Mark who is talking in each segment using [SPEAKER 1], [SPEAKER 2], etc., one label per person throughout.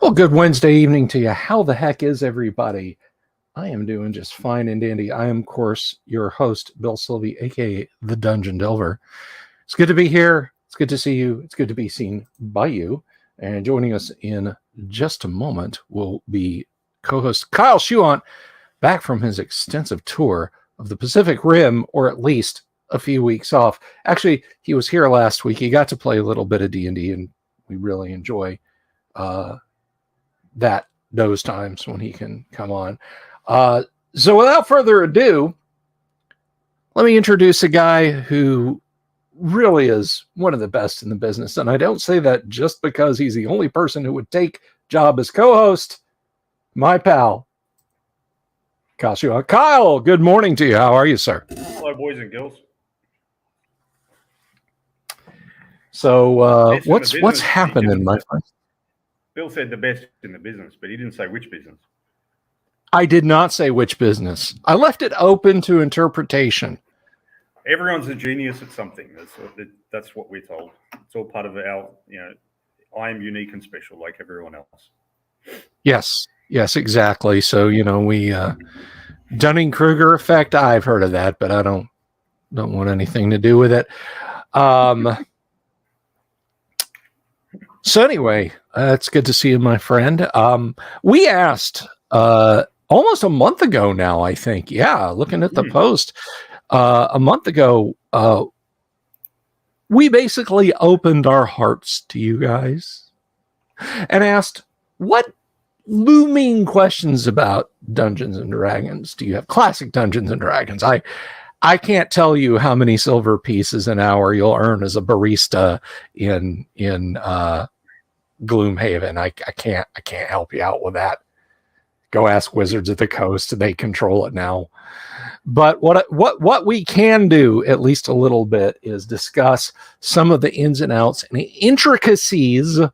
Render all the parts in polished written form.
[SPEAKER 1] Well, good Wednesday evening to you. How the heck is everybody? I am doing just fine and dandy. I am, of course, your host, Bill Sylvie, aka the Dungeon Delver. It's good to be here. It's good to see you. It's good to be seen by you. And joining us in just a moment will be co-host Kyle Schuant, back from his extensive tour of the Pacific Rim, or at least a few weeks off. Actually, he was here last week. He got to play a little bit of D&D, and we really enjoy those times when he can come on. So without further ado, let me introduce a guy who really is one of the best in the business. And I don't say that just because he's the only person who would take job as co-host. My pal, Kyle Schuant. Kyle, good morning to you. How are you, sir?
[SPEAKER 2] Hello, boys and girls.
[SPEAKER 1] So what's happening, my friend?
[SPEAKER 2] Bill said the best in the business, but he didn't say which business.
[SPEAKER 1] I did not say which business. I left it open to interpretation.
[SPEAKER 2] Everyone's a genius at something. That's what we're told. It's all part of our, I am unique and special like everyone else.
[SPEAKER 1] Yes, exactly. So, we Dunning-Kruger effect, I've heard of that, but I don't want anything to do with it. So anyway, it's good to see you, my friend. We asked almost a month ago now, I think. Yeah, looking at the post a month ago, we basically opened our hearts to you guys and asked, what looming questions about Dungeons and Dragons do you have? Classic Dungeons and Dragons. I can't tell you how many silver pieces an hour you'll earn as a barista in Gloomhaven. I can't help you out with that. Go ask Wizards of the Coast. They control it now. But what we can do, at least a little bit, is discuss some of the ins and outs and the intricacies of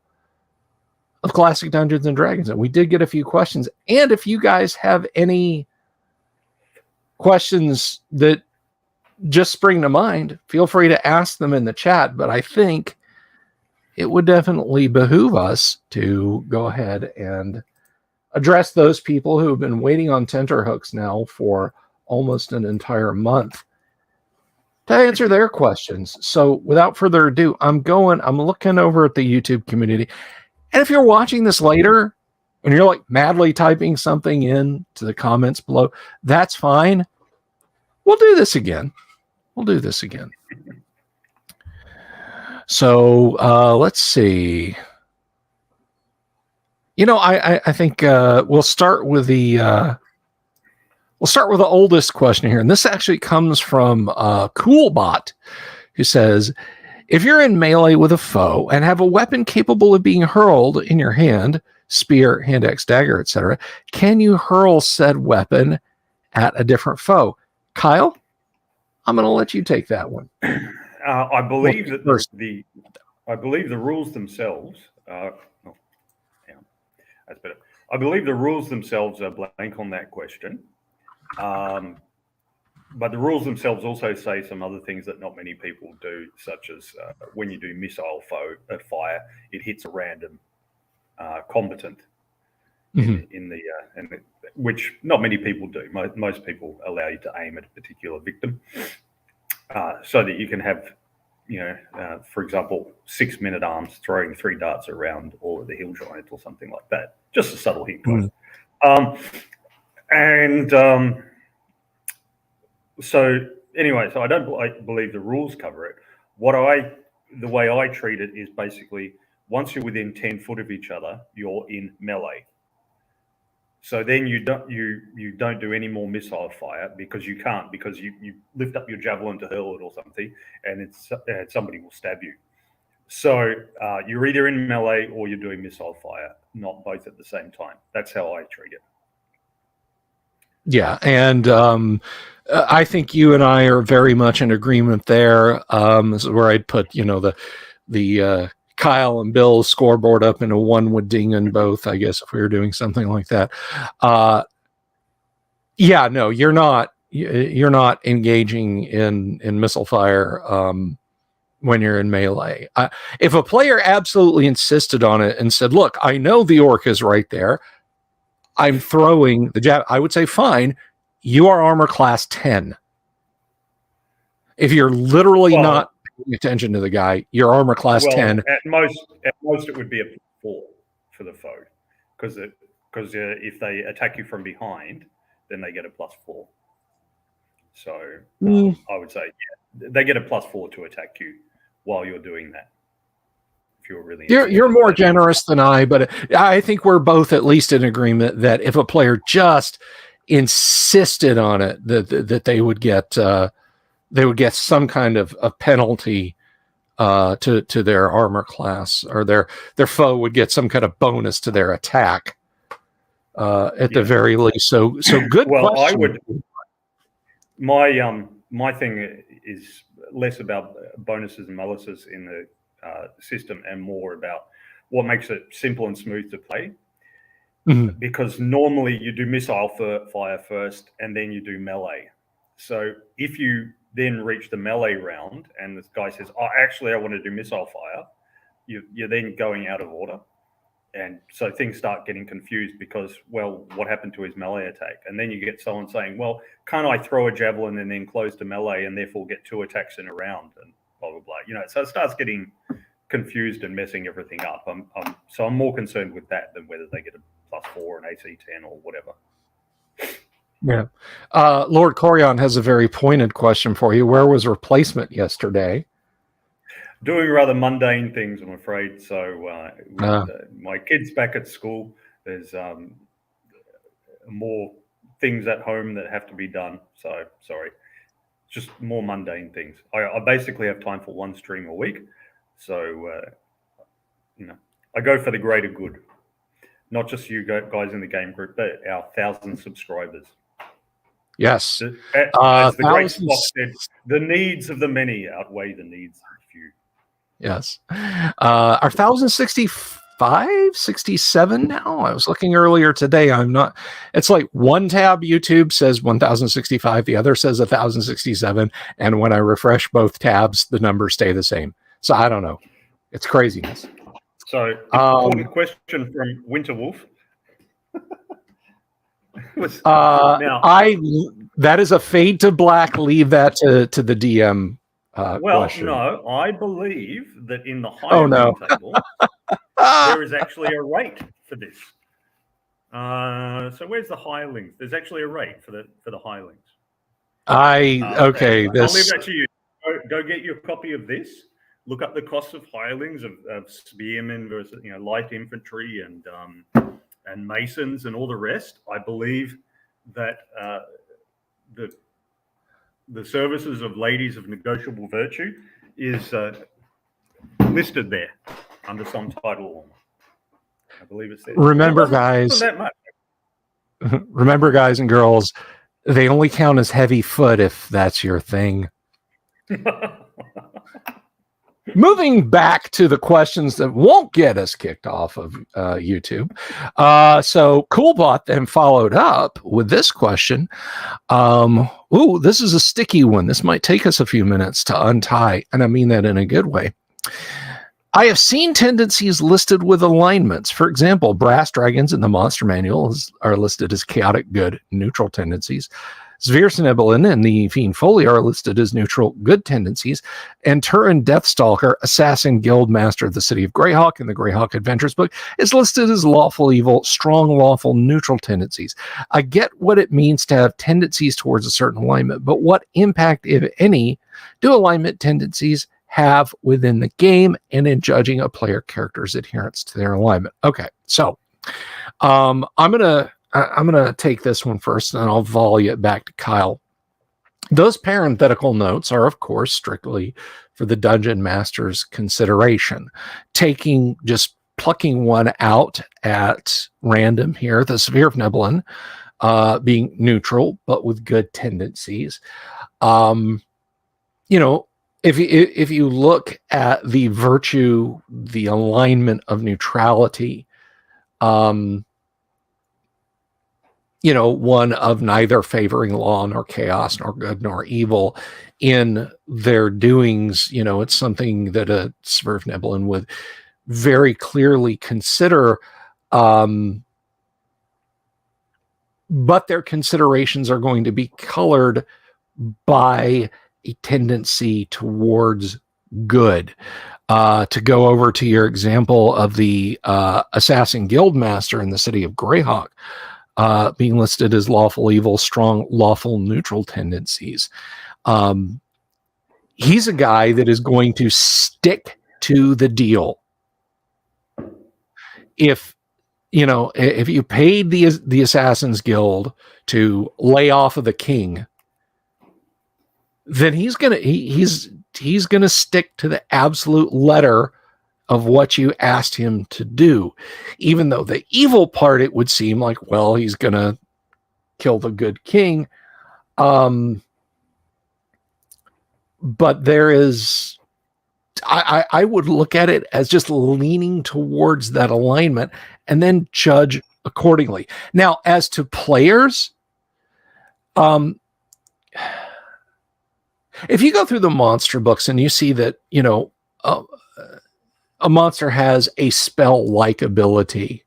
[SPEAKER 1] classic Dungeons and Dragons. And we did get a few questions. And if you guys have any questions that just spring to mind, feel free to ask them in the chat. But I think it would definitely behoove us to go ahead and address those people who have been waiting on tenterhooks now for almost an entire month to answer their questions. So without further ado, I'm looking over at the YouTube community. And if you're watching this later and you're like madly typing something in to the comments below, that's fine. We'll do this again. So let's see. I think we'll start with the oldest question here, and this actually comes from Coolbot, who says, if you're in melee with a foe and have a weapon capable of being hurled in your hand, spear, hand axe, dagger, etc., can you hurl said weapon at a different foe? Kyle, I'm going to let you take that one.
[SPEAKER 2] I believe the rules themselves. That's better. I believe the rules themselves are blank on that question. But the rules themselves also say some other things that not many people do, such as when you do missile fire, it hits a random combatant which not many people do. Most people allow you to aim at a particular victim, so that you can have, for example, 6 men-at-arms throwing 3 darts around all of the hill giant or something like that. Just a subtle hint. So anyway, so I don't believe the rules cover it. The way I treat it is basically, once you're within 10 foot of each other, you're in melee. So then you don't do any more missile fire because you can't, because you lift up your javelin to hurl it or something, and somebody will stab you. So you're either in melee or you're doing missile fire, not both at the same time. That's how I treat it.
[SPEAKER 1] Yeah, and I think you and I are very much in agreement there. This is where I'd put, the Kyle and Bill's scoreboard up into one with ding and both, I guess, if we were doing something like that. No, you're not engaging in missile fire when you're in melee. If a player absolutely insisted on it and said, look, I know the orc is right there, I'm throwing the jab, I would say, fine, you are armor class 10. If you're literally not paying attention to the guy, you're armor class 10.
[SPEAKER 2] At most it would be a 4 for the foe, because if they attack you from behind, then they get a +4. So I would say, yeah, they get a +4 to attack you while you're doing that. If you're really,
[SPEAKER 1] you're more generous than I, but I think we're both at least in agreement that if a player just insisted on it, that they would get some kind of a penalty to their armor class, or their foe would get some kind of bonus to their attack at the very least. So good question.
[SPEAKER 2] I would. My thing is less about bonuses and malices in the system, and more about what makes it simple and smooth to play. Mm-hmm. Because normally you do missile fire first, and then you do melee. So if you then reach the melee round, and this guy says, "Oh, actually, I want to do missile fire," you're then going out of order. And so things start getting confused because, well, what happened to his melee attack? And then you get someone saying, well, can't I throw a javelin and then close to melee and therefore get 2 attacks in a round, and blah, blah, blah. So it starts getting confused and messing everything up. So I'm more concerned with that than whether they get a +4, an AC 10 or whatever.
[SPEAKER 1] Yeah. Lord Corion has a very pointed question for you. Where was replacement yesterday?
[SPEAKER 2] Doing rather mundane things, I'm afraid. So my kids back at school, there's more things at home that have to be done. So sorry, just more mundane things. I basically have time for 1 stream a week. So, I go for the greater good, not just you guys in the game group, but our 1,000 subscribers.
[SPEAKER 1] Yes.
[SPEAKER 2] As the great Spock said, the needs of the many outweigh the needs of the few.
[SPEAKER 1] Yes. Our 1,065, 67 now. I was looking earlier today. It's like one tab YouTube says 1,065, the other says 1,067. And when I refresh both tabs, the numbers stay the same. So I don't know. It's craziness.
[SPEAKER 2] So important question from Winter Wolf.
[SPEAKER 1] That is a fade to black. Leave that to the DM. Question.
[SPEAKER 2] No, I believe that in the hiring table, there is actually a rate for this. So where's the hirelings? There's actually a rate for the hirelings.
[SPEAKER 1] I'll leave
[SPEAKER 2] that to you. Go get your copy of this. Look up the cost of hirelings of spearmen versus light infantry and masons and all the rest. I believe that the services of ladies of negotiable virtue is listed there under some title. I believe it's there.
[SPEAKER 1] Remember, guys, and girls, they only count as heavy foot if that's your thing. Moving back to the questions that won't get us kicked off of YouTube. So Coolbot then followed up with this question. This is a sticky one. This might take us a few minutes to untie, and I mean that in a good way. I have seen tendencies listed with alignments. For example, brass dragons in the monster manuals are listed as chaotic good, neutral tendencies. Zvirsnibelin and the Fiend Foley are listed as neutral good tendencies, and Turin Deathstalker, Assassin Guild Master of the City of Greyhawk in the Greyhawk Adventures book, is listed as lawful evil, strong lawful neutral tendencies. I get what it means to have tendencies towards a certain alignment, but what impact, if any, do alignment tendencies have within the game and in judging a player character's adherence to their alignment? Okay, so I'm gonna take this one first, and I'll volley it back to Kyle. Those parenthetical notes are, of course, strictly for the dungeon master's consideration. Just plucking one out at random here, the Zvirsnibelin being neutral but with good tendencies. If you look at the virtue, the alignment of neutrality, one of neither favoring law nor chaos nor good nor evil, in their doings. You know, it's something that a Swervenebelin would very clearly consider. But their considerations are going to be colored by a tendency towards good. To go over to your example of the assassin guildmaster in the city of Greyhawk, being listed as lawful evil, strong, lawful, neutral tendencies. He's a guy that is going to stick to the deal. If you paid the Assassin's Guild to lay off of the king, then he's gonna stick to the absolute letter of what you asked him to do. Even though the evil part, it would seem like, well, he's gonna kill the good king. But there is, I would look at it as just leaning towards that alignment and then judge accordingly. Now, as to players, if you go through the monster books and you see that, a monster has a spell-like ability,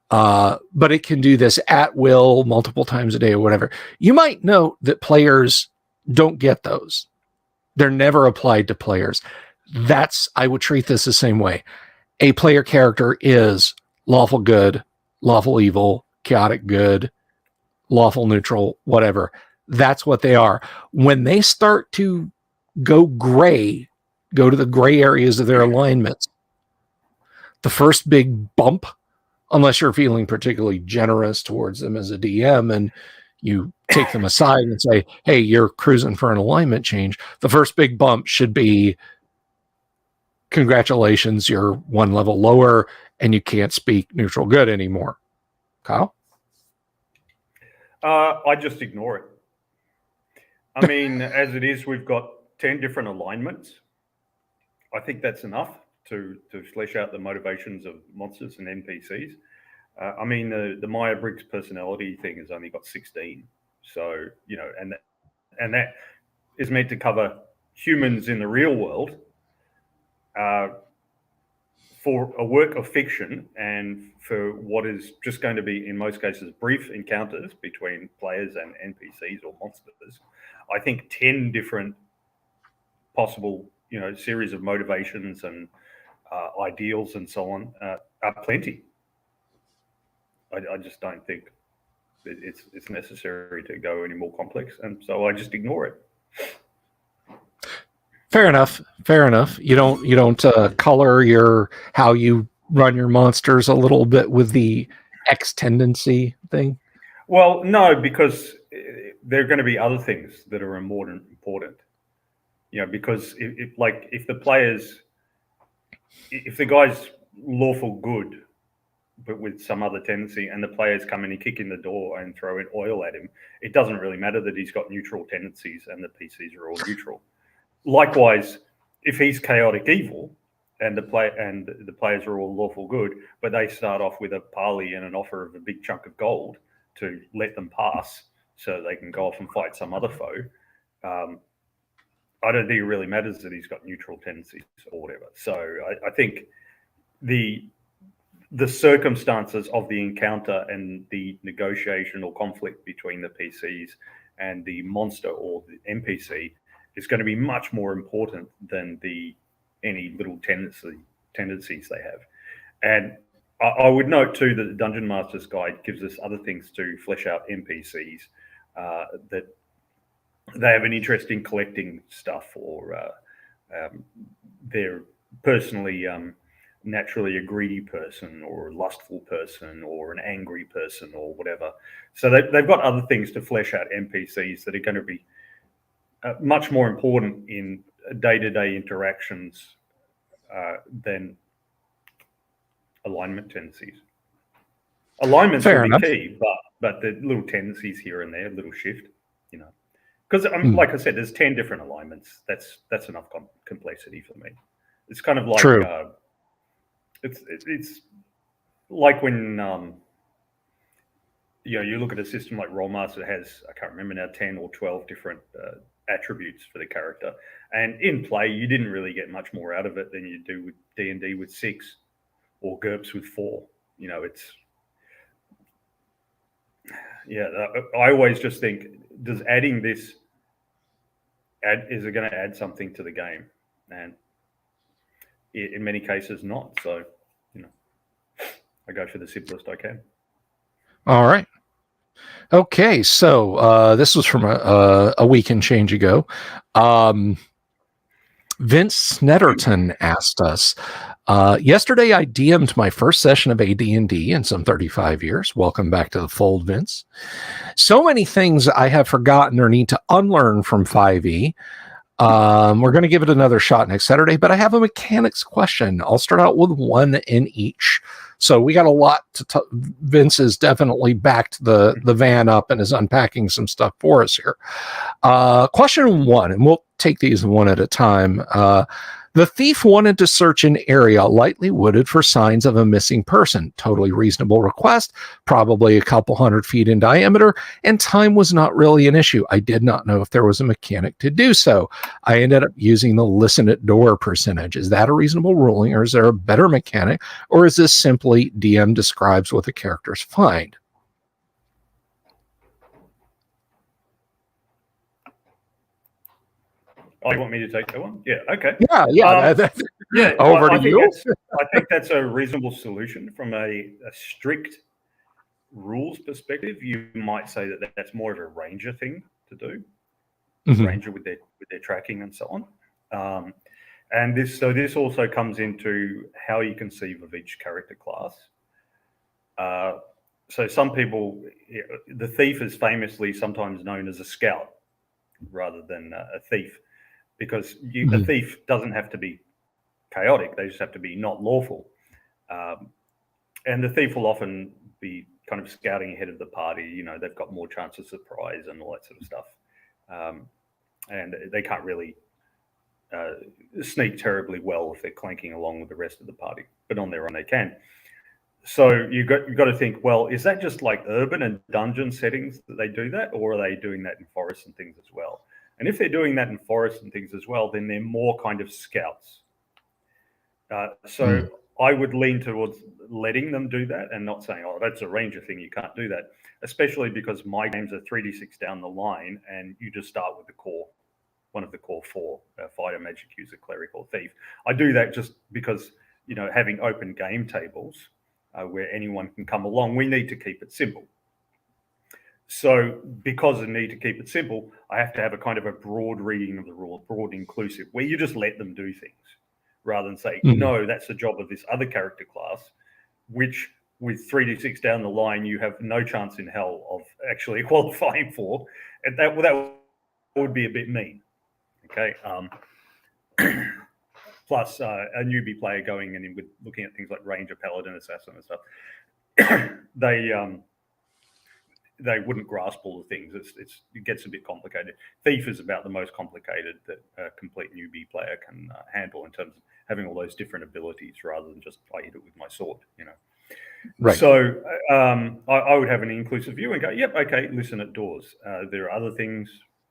[SPEAKER 1] but it can do this at will multiple times a day or whatever, you might note that players don't get those. They're never applied to players. I would treat this the same way. A player character is lawful good, lawful evil, chaotic good, lawful neutral, whatever. That's what they are. When they start to go gray, go to the gray areas of their alignments, the first big bump, unless you're feeling particularly generous towards them as a DM and you take them aside and say, hey, you're cruising for an alignment change, the first big bump should be, congratulations, you're one level lower and you can't speak neutral good anymore. Kyle?
[SPEAKER 2] I just ignore it. I mean, as it is, we've got 10 different alignments. I think that's enough to flesh out the motivations of monsters and NPCs. I mean, the Myers-Briggs personality thing has only got 16. So, and that is meant to cover humans in the real world for a work of fiction and for what is just going to be, in most cases, brief encounters between players and NPCs or monsters. I think 10 different possible, series of motivations and ideals and so on are plenty. I just don't think it's necessary to go any more complex, and so I just ignore it.
[SPEAKER 1] Fair enough. You don't color how you run your monsters a little bit with the X tendency thing?
[SPEAKER 2] Well, no, because there are going to be other things that are more important. Because if the guy's lawful good, but with some other tendency, and the players come in and kick in the door and throw in oil at him, it doesn't really matter that he's got neutral tendencies and the PCs are all neutral. Likewise, if he's chaotic evil and the players are all lawful good, but they start off with a parley and an offer of a big chunk of gold to let them pass so they can go off and fight some other foe, I don't think it really matters that he's got neutral tendencies or whatever. So I think the circumstances of the encounter and the negotiation or conflict between the PCs and the monster or the NPC is going to be much more important than any little tendencies they have. And I would note too that the Dungeon Master's Guide gives us other things to flesh out NPCs, that they have an interest in collecting stuff, or they're personally naturally a greedy person or a lustful person or an angry person or whatever. So they've got other things to flesh out NPCs that are going to be much more important in day-to-day interactions than alignment tendencies. Alignments will be key, but the little tendencies here and there, a little shift, because like I said, there's 10 different alignments. That's enough complexity for me. It's kind of like it's like when you look at a system like Rolemaster has, I can't remember now, 10 or 12 different attributes for the character. And in play, you didn't really get much more out of it than you do with D&D with 6 or GURPS with 4. You know, it's... Yeah, I always just think, does adding this... is it going to add something to the game? And in many cases, not. So, you know, I go for the simplest I can.
[SPEAKER 1] All right. Okay, so this was from a week and change ago. Vince Snetterton asked us, yesterday I DM'd my first session of AD&D in some 35 years. Welcome back to the fold, Vince. So many things I have forgotten or need to unlearn from 5e. We're going to give it another shot next Saturday, but I have a mechanics question. I'll start out with one in each. So we got a lot to Vince is definitely backed the van up and is unpacking some stuff for us here. Question 1, and we'll take these one at a time. The thief wanted to search an area lightly wooded for signs of a missing person. Totally reasonable request, probably a couple 100 feet in diameter, and time was not really an issue. I did not know if there was a mechanic to do so. I ended up using the listen at door percentage. Is that a reasonable ruling, or is there a better mechanic, or is this simply DM describes what the characters find?
[SPEAKER 2] Oh, you want me to take that one? Yeah, okay.
[SPEAKER 1] Yeah.
[SPEAKER 2] Yeah,
[SPEAKER 1] over to you.
[SPEAKER 2] I think that's a reasonable solution from a strict rules perspective. You might say that that's more of a ranger thing to do, ranger with their tracking and so on. And this also comes into how you conceive of each character class. So some people, the thief is famously sometimes known as a scout rather than a thief, because a thief doesn't have to be chaotic; they just have to be not lawful. And the thief will often be kind of scouting ahead of the party. You know, they've got more chance of surprise and all that sort of stuff. And they can't really sneak terribly well if they're clanking along with the rest of the party, but on their own they can. So you've got to think, well, is that just like urban and dungeon settings that they do that, or are they doing that in forests and things as well? And if they're doing that in forests and things as well, then they're more kind of scouts. So I would lean towards letting them do that and not saying, oh, that's a ranger thing, you can't do that, especially because my games are 3d6 down the line and you just start with the core, one of the core 4, fighter, magic user, cleric, or thief. I do that just because, you know, having open game tables where anyone can come along, we need to keep it simple. So because I need to keep it simple, I have to have a kind of a broad reading of the rule, broad inclusive, where you just let them do things rather than say, no, that's the job of this other character class, which with 3d6 down the line, you have no chance in hell of actually qualifying for. And that would be a bit mean. Okay. Plus a newbie player going in with looking at things like Ranger, Paladin, Assassin and stuff, they wouldn't grasp all the things. It gets a bit complicated. Thief is about the most complicated that a complete newbie player can handle in terms of having all those different abilities rather than just I hit it with my sword, you know. Right. So I would have an inclusive view and go, yep, okay, listen at doors. There are other things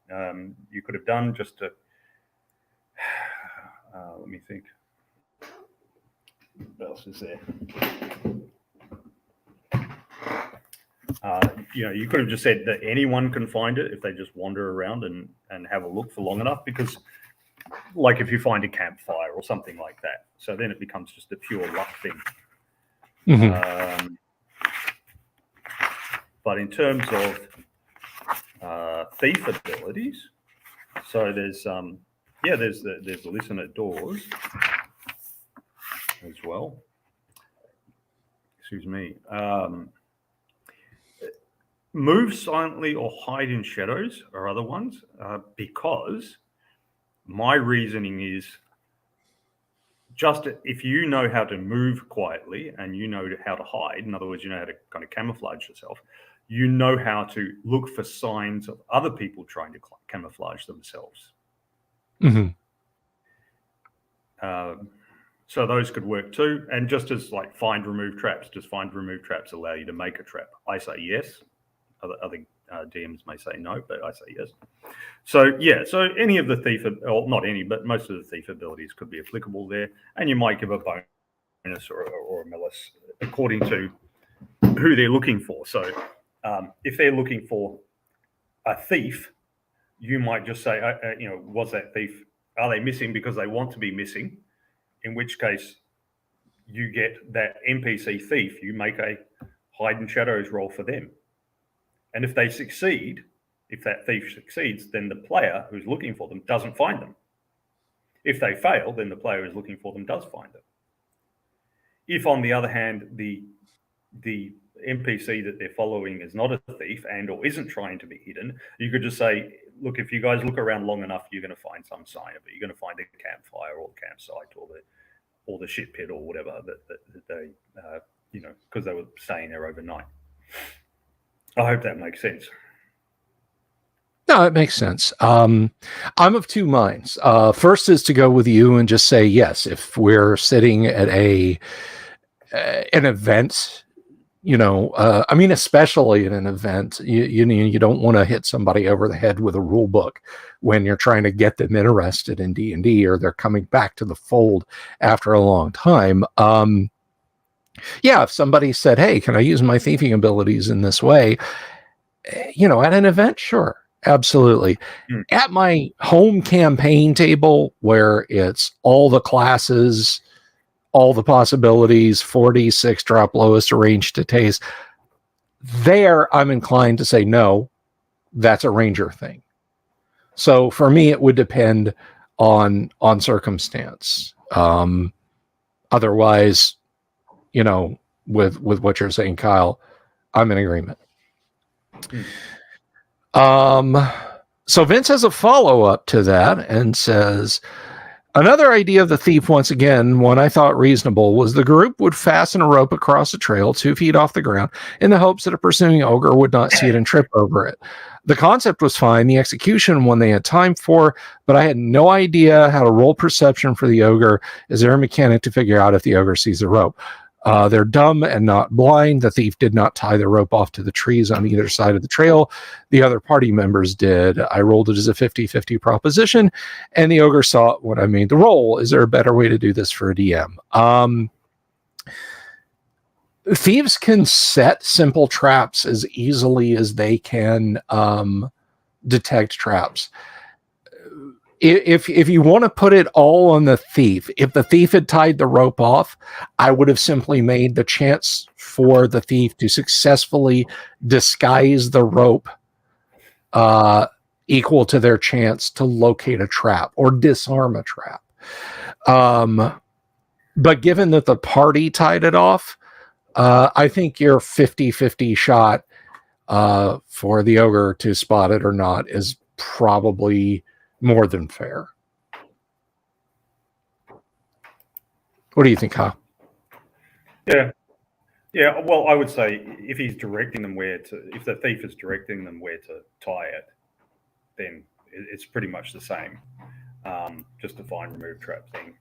[SPEAKER 2] you could have done just to, let me think. What else is there? You know, you could have just said that anyone can find it if they just wander around and have a look for long enough, because like if you find a campfire or something like that, so then it becomes just a pure luck thing. But in terms of thief abilities, so there's the listen at doors as well. Excuse me. Move silently or hide in shadows are other ones, because my reasoning is just if you know how to move quietly and you know how to hide, in other words, you know how to kind of camouflage yourself, you know how to look for signs of other people trying to camouflage themselves. So those could work too. And just as like find, remove traps, does find, remove traps allow you to make a trap? I say yes. Other DMs may say no, but I say yes. So yeah, so any of the thief, or not any, but most of the thief abilities could be applicable there, and you might give a bonus or a malus according to who they're looking for. So if they're looking for a thief, you might just say, was that thief, are they missing because they want to be missing? In which case, you get that NPC thief, you make a hide and shadows roll for them. And if they succeed, if that thief succeeds, then the player who's looking for them doesn't find them. If they fail, then the player who's looking for them does find them. If, on the other hand, the NPC that they're following is not a thief and or isn't trying to be hidden, you could just say, look, if you guys look around long enough, you're going to find some sign of it. You're going to find a campfire or a campsite or the shit pit or whatever that they, because they were staying there overnight. I hope that makes sense.
[SPEAKER 1] No, it makes sense. I'm of two minds. First is to go with you and just say, yes, if we're sitting at an event, especially in an event, you don't want to hit somebody over the head with a rule book when you're trying to get them interested in D&D or they're coming back to the fold after a long time. If somebody said, hey, can I use my thieving abilities in this way? At an event, sure. Absolutely. At my home campaign table where it's all the classes, all the possibilities, 46 drop lowest arranged to taste, there I'm inclined to say no, that's a ranger thing. So for me, it would depend on circumstance. Otherwise, with what you're saying, Kyle, I'm in agreement. So Vince has a follow-up to that and says, another idea of the thief, once again, one I thought reasonable, was the group would fasten a rope across a trail 2 feet off the ground in the hopes that a pursuing ogre would not see it and trip over it. The concept was fine, the execution one they had time for, but I had no idea how to roll perception for the ogre. Is there a mechanic to figure out if the ogre sees the rope? They're dumb and not blind. The thief did not tie the rope off to the trees on either side of the trail. The other party members did. I rolled it as a 50-50 proposition, and the ogre saw it when I made the roll. Is there a better way to do this for a DM? Thieves can set simple traps as easily as they can detect traps. If you want to put it all on the thief, if the thief had tied the rope off, I would have simply made the chance for the thief to successfully disguise the rope equal to their chance to locate a trap or disarm a trap. But given that the party tied it off, I think your 50-50 shot for the ogre to spot it or not is probably more than fair. What do you think, Kyle?
[SPEAKER 2] Yeah. Well, I would say if he's directing them if the thief is directing them where to tie it, then it's pretty much the same. Just a find, remove trap thing.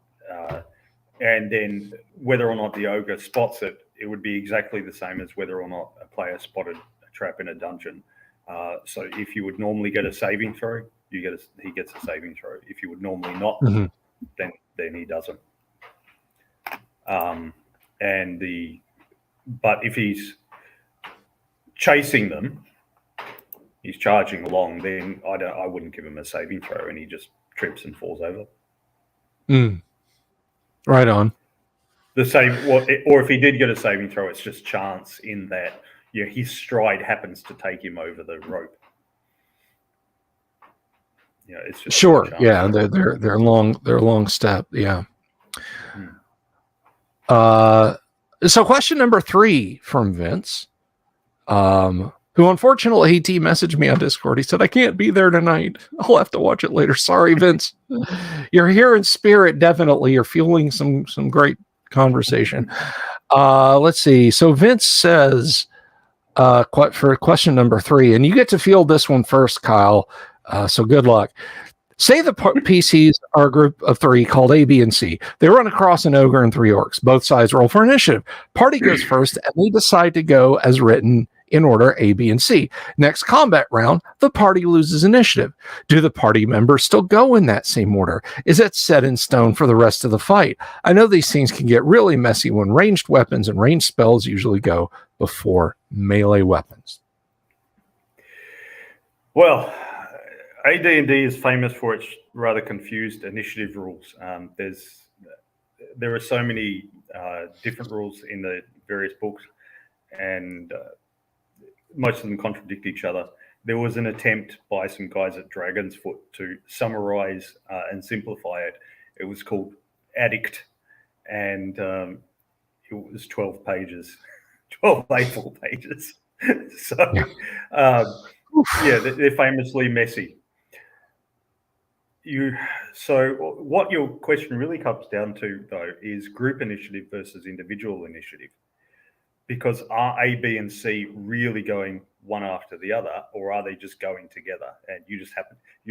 [SPEAKER 2] And then whether or not the ogre spots it, it would be exactly the same as whether or not a player spotted a trap in a dungeon. So if you would normally get a saving throw, he gets a saving throw. If you would normally not, then he doesn't. But if he's chasing them, he's charging along, then I wouldn't give him a saving throw, and he just trips and falls over.
[SPEAKER 1] Right on.
[SPEAKER 2] The same, or if he did get a saving throw, it's just chance in that his stride happens to take him over the rope. It's just
[SPEAKER 1] sure. Yeah, they're long step. Yeah. So question number 3 from Vince, who unfortunately he messaged me on Discord. He said, I can't be there tonight. I'll have to watch it later. Sorry, Vince. You're here in spirit, definitely. You're fueling some great conversation. Let's see. So Vince says, for question number 3, and you get to field this one first, Kyle. So good luck. Say the PCs are a group of 3 called A, B, and C. They run across an ogre and 3 orcs. Both sides roll for initiative. Party goes first, and they decide to go as written in order A, B, and C. Next combat round, the party loses initiative. Do the party members still go in that same order? Is it set in stone for the rest of the fight? I know these things can get really messy when ranged weapons and ranged spells usually go before melee weapons.
[SPEAKER 2] Well, AD&D is famous for its rather confused initiative rules. There are so many different rules in the various books, and most of them contradict each other. There was an attempt by some guys at Dragon's Foot to summarize and simplify it. It was called Addict, and it was 12 pages, 12 A4 pages. So, they're famously messy. So what your question really comes down to, though, is group initiative versus individual initiative. Because are A, B, and C really going one after the other, or are they just going together and you're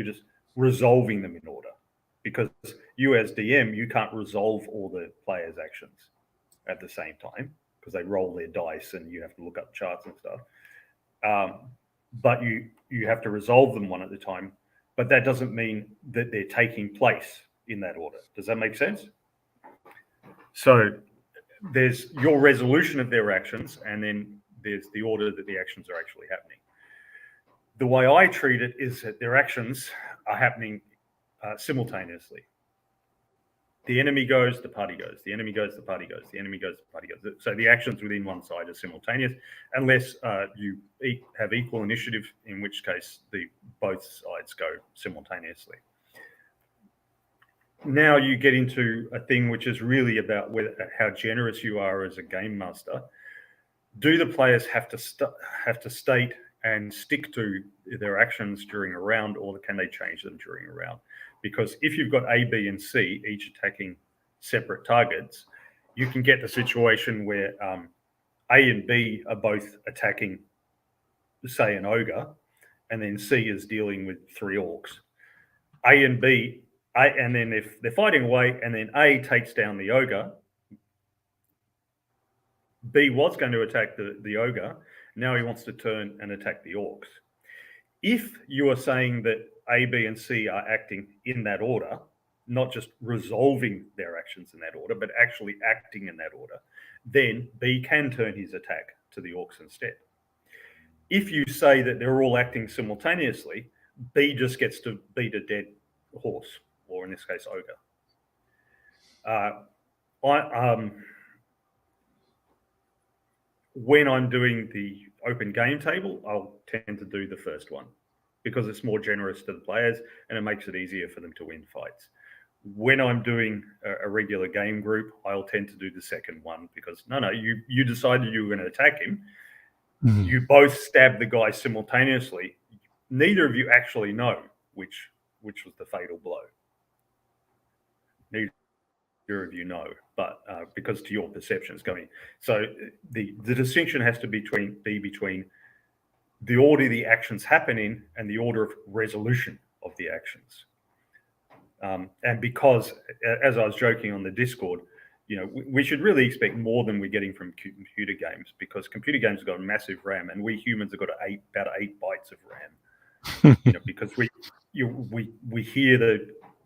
[SPEAKER 2] just resolving them in order? Because you as DM, you can't resolve all the players' actions at the same time because they roll their dice and you have to look up charts and stuff. But you have to resolve them one at a time. But that doesn't mean that they're taking place in that order. Does that make sense? So there's your resolution of their actions, and then there's the order that the actions are actually happening. The way I treat it is that their actions are happening simultaneously. The enemy goes, the party goes. The enemy goes, the party goes. The enemy goes, the party goes. So the actions within one side are simultaneous, unless you have equal initiative, in which case both sides go simultaneously. Now you get into a thing which is really about how generous you are as a game master. Do the players have to state and stick to their actions during a round, or can they change them during a round? Because if you've got A, B, and C each attacking separate targets, you can get the situation where A and B are both attacking, say, an ogre, and then C is dealing with 3 orcs. A and B, and then if they're fighting away, and then A takes down the ogre, B was going to attack the ogre, now he wants to turn and attack the orcs. If you are saying that A, B, and C are acting in that order, not just resolving their actions in that order, but actually acting in that order, then B can turn his attack to the orcs instead. If you say that they're all acting simultaneously, B just gets to beat a dead horse, or in this case, ogre. When I'm doing the open game table, I'll tend to do the first one because it's more generous to the players and it makes it easier for them to win fights. When I'm doing a regular game group, I'll tend to do the second one because you decided you were going to attack him. Mm-hmm. You both stab the guy simultaneously. Neither of you actually know which was the fatal blow. Neither of you know, but because to your perception it's going. So the distinction has to be between the order the actions happen in and the order of resolution of the actions. And because, as I was joking on the Discord, we should really expect more than we're getting from computer games, because computer games have got a massive RAM, and we humans have got about 8 bytes of RAM. Because we hear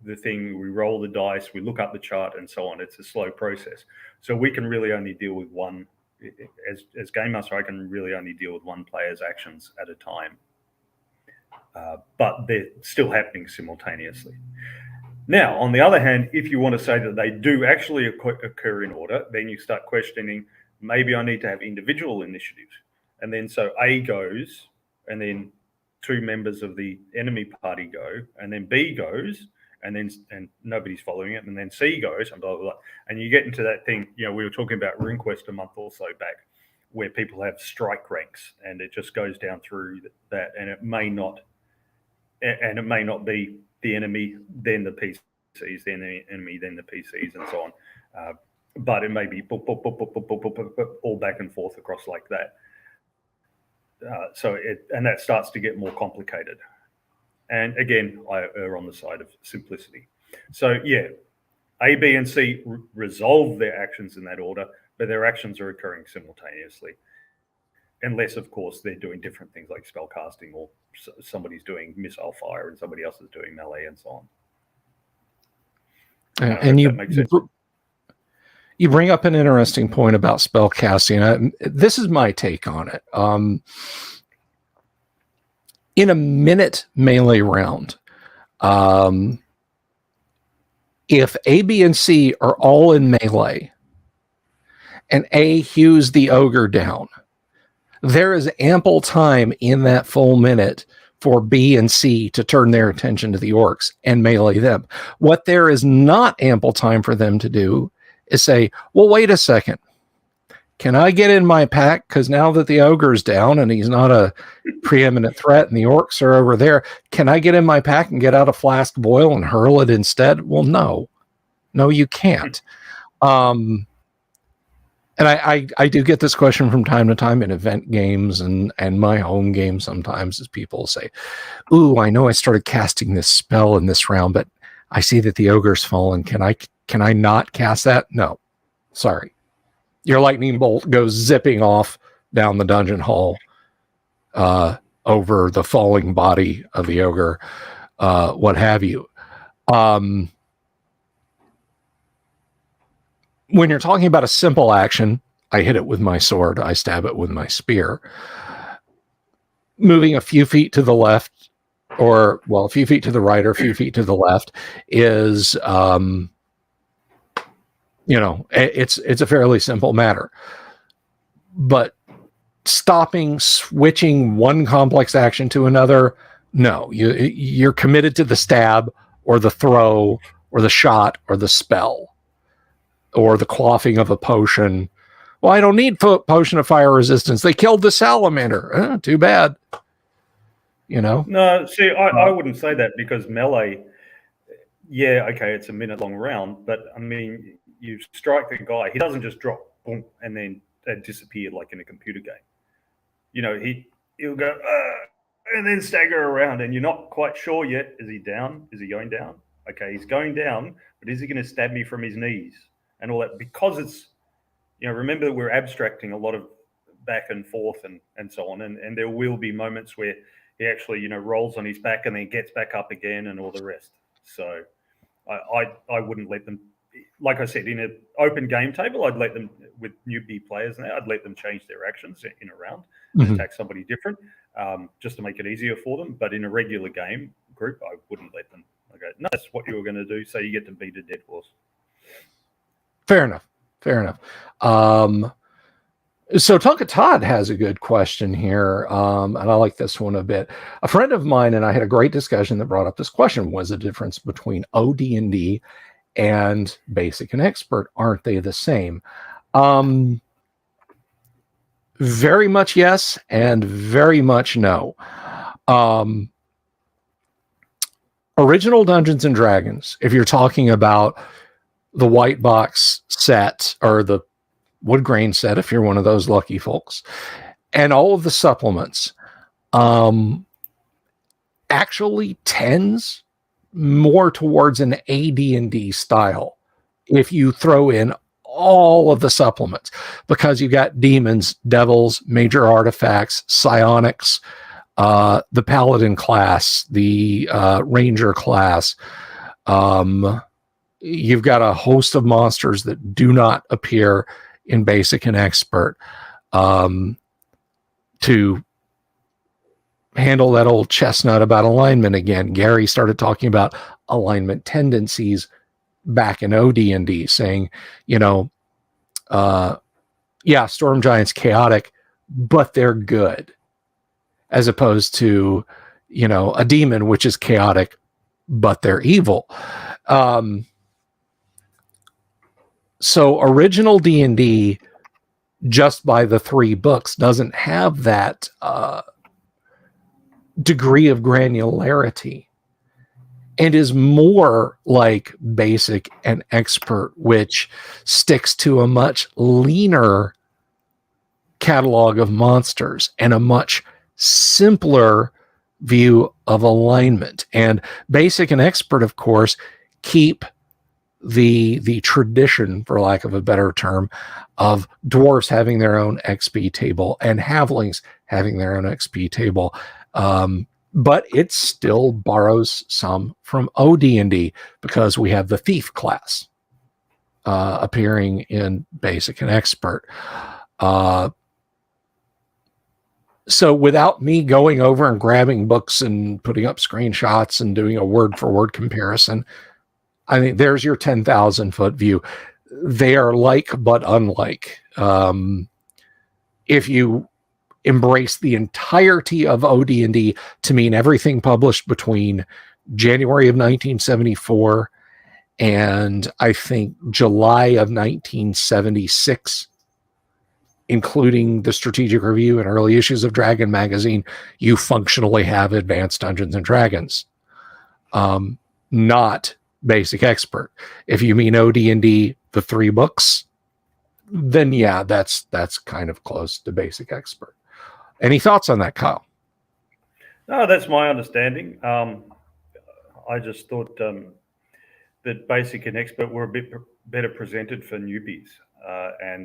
[SPEAKER 2] the thing, we roll the dice, we look up the chart, and so on. It's a slow process, so we can really only deal with one. As game master, I can really only deal with one player's actions at a time, but they're still happening simultaneously. Now, on the other hand, if you want to say that they do actually occur in order, then you start questioning, maybe I need to have individual initiative. And then so A goes, and then 2 members of the enemy party go, and then B goes, and nobody's following it, and then C goes, and blah, blah, blah. And you get into that thing, we were talking about RuneQuest a month or so back, where people have strike ranks, and it just goes down through that, and it may not be the enemy, then the PCs, then the enemy, then the PCs, and so on. But it may be all back and forth across like that. And that starts to get more complicated. And again, I err on the side of simplicity. So yeah, A, B, and C resolve their actions in that order, but their actions are occurring simultaneously. unless of course they're doing different things like spell casting, or somebody's doing missile fire and somebody else is doing melee and so on.
[SPEAKER 1] And you bring up an interesting point about spell casting. This is my take on it. In a minute melee round, if A, B, and C are all in melee, and A hews the ogre down, there is ample time in that full minute for B and C to turn their attention to the orcs and melee them. What there is not ample time for them to do is say, well, wait a second. Can I get in my pack? Because now that the ogre's down and he's not a preeminent threat and the orcs are over there, can I get in my pack and get out a flask of oil and hurl it instead? Well, no. No, you can't. And I do get this question from time to time in event games and my home games sometimes, as people say, ooh, I know I started casting this spell in this round, but I see that the ogre's fallen. Can I not cast that? No. Sorry. Your lightning bolt goes zipping off down the dungeon hall over the falling body of the ogre, what have you. When you're talking about a simple action, I hit it with my sword, I stab it with my spear. Moving a few feet to the left, or, well, a few feet to the right or a few feet to the left is... it's a fairly simple matter. But switching one complex action to another, no. You're committed to the stab or the throw or the shot or the spell or the quaffing of a potion. Well, I don't need potion of fire resistance. They killed the salamander. Too bad.
[SPEAKER 2] No, see, I wouldn't say that, because melee, yeah, okay, it's a minute-long round, but, I mean... You strike the guy, he doesn't just drop, boom, and then disappear like in a computer game. He'll go, and then stagger around, and you're not quite sure yet. Is he down? Is he going down? Okay, he's going down, but is he going to stab me from his knees and all that? Because it's, remember that we're abstracting a lot of back and forth and so on, and there will be moments where he actually, rolls on his back and then gets back up again and all the rest. So I wouldn't let them. Like I said, in an open game table, I'd let them, with newbie players now, I'd let them change their actions in a round and attack somebody different, just to make it easier for them. But in a regular game group, I wouldn't let them. Okay, no, that's what you were going to do, so you get to beat a dead horse.
[SPEAKER 1] Fair enough. So Tonka Todd has a good question here, and I like this one a bit. A friend of mine and I had a great discussion that brought up this question: was the difference between OD&D and basic and expert, aren't they the same? Very much yes, and very much no. Original Dungeons and Dragons, if you're talking about the white box set or the wood grain set, if you're one of those lucky folks, and all of the supplements, actually tends more towards an AD&D style if you throw in all of the supplements, because you got demons, devils, major artifacts, psionics, the paladin class, the ranger class. You've got a host of monsters that do not appear in basic and expert to handle that old chestnut about alignment again. Gary started talking about alignment tendencies back in OD&D, saying, Storm Giant's chaotic, but they're good, as opposed to, a demon, which is chaotic, but they're evil. So original D&D, just by the 3 books, doesn't have that degree of granularity, and is more like basic and expert, which sticks to a much leaner catalog of monsters and a much simpler view of alignment. And basic and expert, of course, keep the tradition, for lack of a better term, of dwarves having their own XP table and halflings having their own XP table. But it still borrows some from OD&D because we have the thief class appearing in basic and expert. So without me going over and grabbing books and putting up screenshots and doing a word for word comparison, I think there's your 10,000 foot view. They are like, but unlike. If you embrace the entirety of OD&D to mean everything published between January of 1974 and I think July of 1976, including the Strategic Review and early issues of Dragon Magazine, you functionally have Advanced Dungeons and Dragons, not Basic Expert. If you mean OD&D, the 3 books, then yeah, that's kind of close to Basic Expert. Any thoughts on that, Kyle?
[SPEAKER 2] No, that's my understanding. I just thought that Basic and Expert were a bit better presented for newbies, and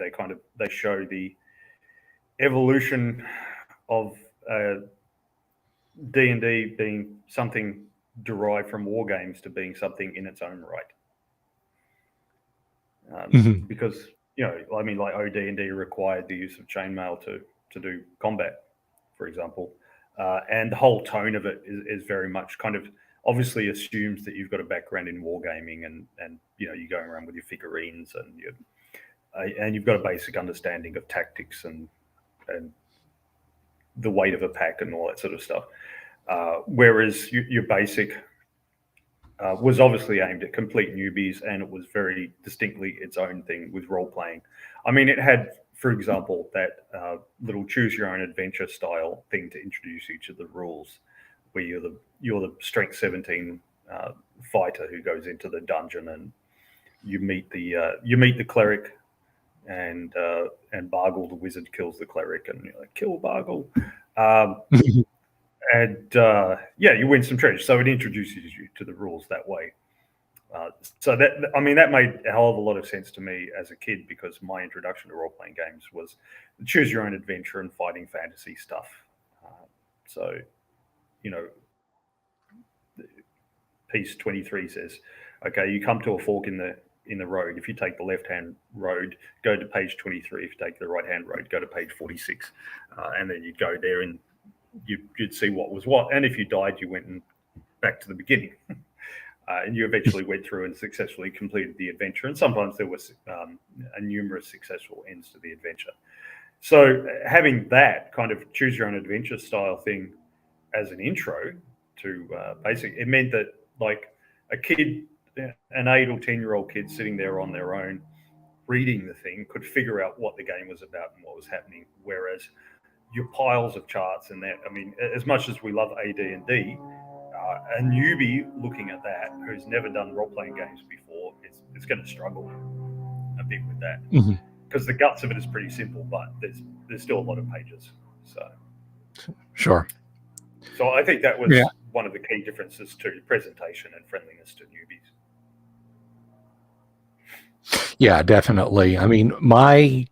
[SPEAKER 2] they show the evolution of D&D being something derived from war games to being something in its own right. Because like OD&D required the use of chainmail to do combat, for example, and the whole tone of it is very much kind of obviously assumes that you've got a background in wargaming and you're going around with your figurines and you've got a basic understanding of tactics and the weight of a pack and all that sort of stuff. Whereas your basic was obviously aimed at complete newbies, and it was very distinctly its own thing with role playing. I mean, it had, for example, that little choose your own adventure style thing to introduce each of the rules, where you're the strength 17 fighter who goes into the dungeon, and you meet the cleric, and Bargle the wizard kills the cleric, and you're like, kill Bargle. And you win some treasure. So it introduces you to the rules that way. So that made a hell of a lot of sense to me as a kid, because my introduction to role-playing games was choose your own adventure and fighting fantasy stuff. So, piece 23 says, okay, you come to a fork in the road. If you take the left-hand road, go to page 23. If you take the right-hand road, go to page 46. And then you'd go there and you'd see what was what. And if you died, you went back to the beginning. And you eventually went through and successfully completed the adventure. And sometimes there was numerous successful ends to the adventure. So having that kind of choose your own adventure style thing as an intro to basic, it meant that like a kid, an 8 or 10-year-old kid sitting there on their own reading the thing could figure out what the game was about and what was happening. Whereas your piles of charts and that, I mean, as much as we love AD&D, a newbie looking at that who's never done role-playing games before is going to struggle a bit with that, because the guts of it is pretty simple, but there's still a lot of pages. So
[SPEAKER 1] sure.
[SPEAKER 2] So I think that was one of the key differences to presentation and friendliness to newbies.
[SPEAKER 1] Yeah, definitely. I mean, my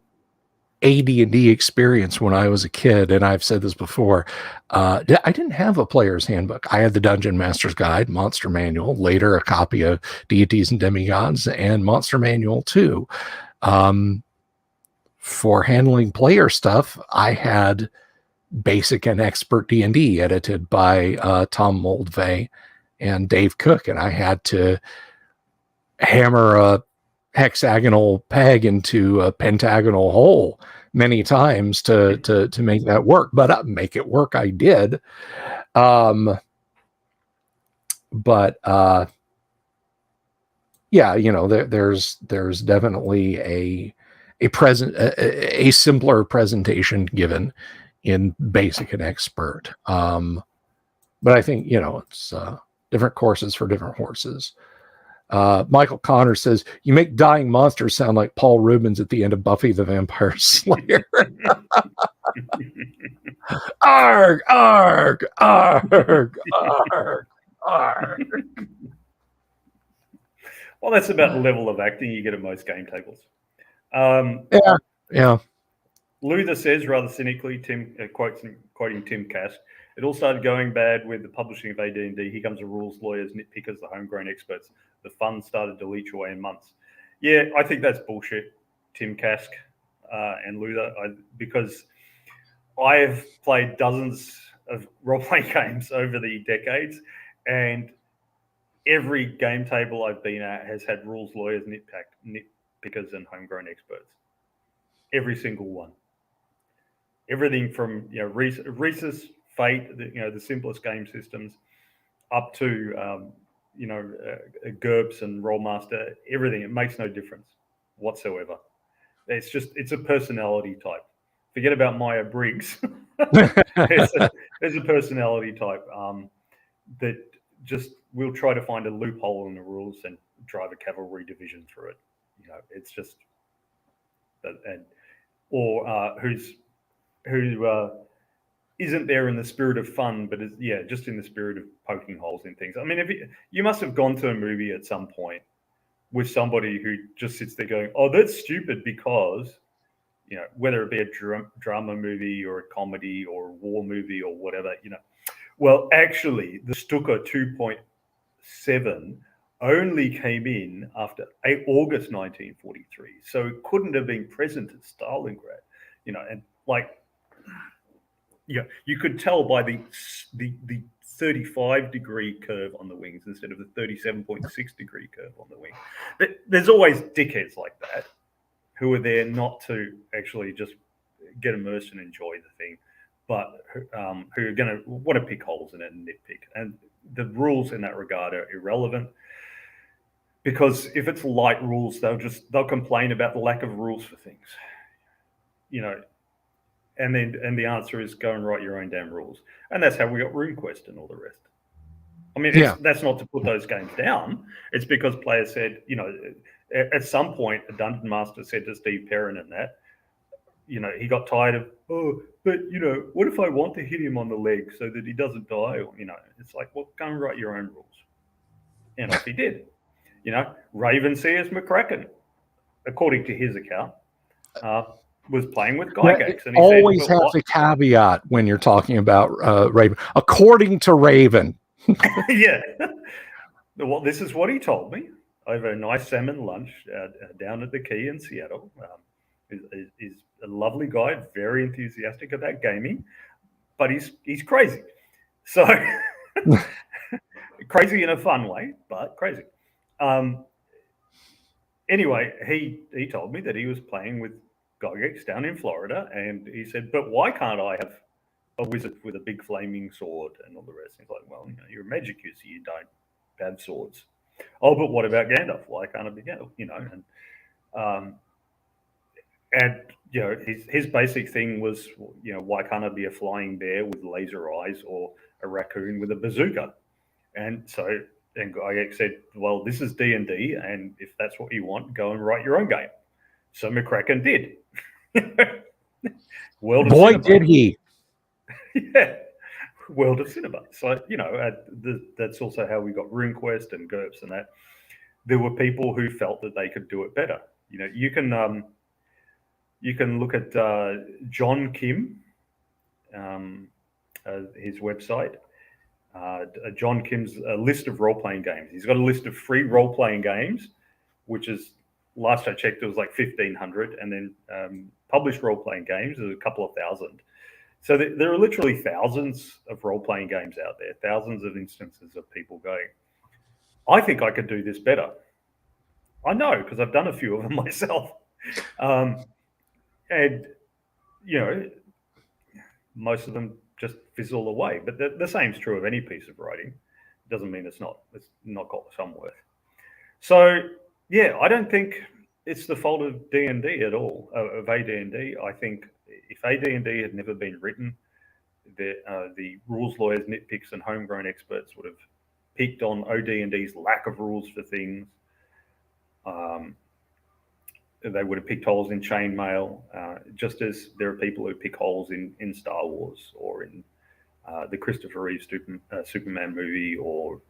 [SPEAKER 1] AD&D experience when I was a kid, and I've said this before, I didn't have a player's handbook. I had the Dungeon Master's Guide, Monster Manual, later a copy of Deities and Demigods, and Monster Manual 2. For handling player stuff, I had Basic and Expert D&D edited by Tom Moldvay and Dave Cook, and I had to hammer a hexagonal peg into a pentagonal hole many times to make that work, but make it work I did. But there's definitely a simpler presentation given in Basic and Expert. But I think it's different courses for different horses. Michael Connor says, you make dying monsters sound like Paul Rubens at the end of Buffy the Vampire Slayer. Arg, arg, arg, arg, arg.
[SPEAKER 2] Well, that's about the level of acting you get at most game tables.
[SPEAKER 1] Yeah.
[SPEAKER 2] Luther says, rather cynically, quoting Tim Kask, it all started going bad with the publishing of AD&D. Here comes the rules lawyers, nitpickers, the homegrown experts. The fun started to leach away in months. Yeah, I think that's bullshit, Tim Kask and Luther, because I have played dozens of role-playing games over the decades, and every game table I've been at has had rules lawyers, nitpickers, and homegrown experts. Every single one. Everything from Rhesus, Fate, the simplest game systems, up to GURPS and Rollmaster. Everything. It makes no difference whatsoever. It's a personality type. Forget about Maya Briggs. There's a personality type that just will try to find a loophole in the rules and drive a cavalry division through it. It's just who isn't there in the spirit of fun, but is just in the spirit of poking holes in things. I mean, you must have gone to a movie at some point with somebody who just sits there going, "Oh, that's stupid," because whether it be a drama movie or a comedy or a war movie or whatever, Well, actually, the Stuka 2.7 only came in after August 1943, so it couldn't have been present at Stalingrad, and you could tell by the 35-degree curve on the wings instead of the 37.6-degree curve on the wing. There's always dickheads like that who are there not to actually just get immersed and enjoy the thing, but who are going to want to pick holes in it and nitpick. And the rules in that regard are irrelevant, because if it's light rules, they'll complain about the lack of rules for things, And the answer is go and write your own damn rules. And that's how we got RuneQuest and all the rest. I mean, that's not to put those games down. It's because players said, at some point, a dungeon master said to Steve Perrin and that, he got tired of, but what if I want to hit him on the leg so that he doesn't die? Or, it's like, well, go and write your own rules. And off he did. Raven C.S. McCracken, according to his account, was playing with Gygax. And he
[SPEAKER 1] always have a caveat when you're talking about Raven. According to Raven.
[SPEAKER 2] Yeah. Well, this is what he told me over a nice salmon lunch down at the Key in Seattle. He's a lovely guy, very enthusiastic about gaming, but he's crazy. So crazy in a fun way, but crazy. Anyway, he told me that he was playing with Gygax down in Florida, and he said, but why can't I have a wizard with a big flaming sword and all the rest? And he's like, well, you're a magic user, you don't have swords. Oh, but what about Gandalf? Why can't it be Gandalf? His basic thing was, why can't I be a flying bear with laser eyes or a raccoon with a bazooka? And Gygax said, well, this is D&D, and if that's what you want, go and write your own game. So McCracken did.
[SPEAKER 1] Boy, did he.
[SPEAKER 2] Yeah. World of Cinema. So, that's also how we got RuneQuest and GURPS and that. There were people who felt that they could do it better. You can look at John Kim, his website. John Kim's a list of role-playing games. He's got a list of free role-playing games, which is, last I checked, it was like 1,500, and then published role-playing games, there's a couple of thousand. So there are literally thousands of role-playing games out there, thousands of instances of people going, I think I could do this better. I know, because I've done a few of them myself. And, most of them just fizzle away. But the same's true of any piece of writing. It doesn't mean it's not got some worth. So, yeah, I don't think it's the fault of D&D at all, of AD&D. I think if AD&D had never been written, the rules lawyers, nitpicks, and homegrown experts would have picked on OD&D's lack of rules for things. They would have picked holes in chainmail, just as there are people who pick holes in Star Wars or in the Christopher Reeve Superman movie, or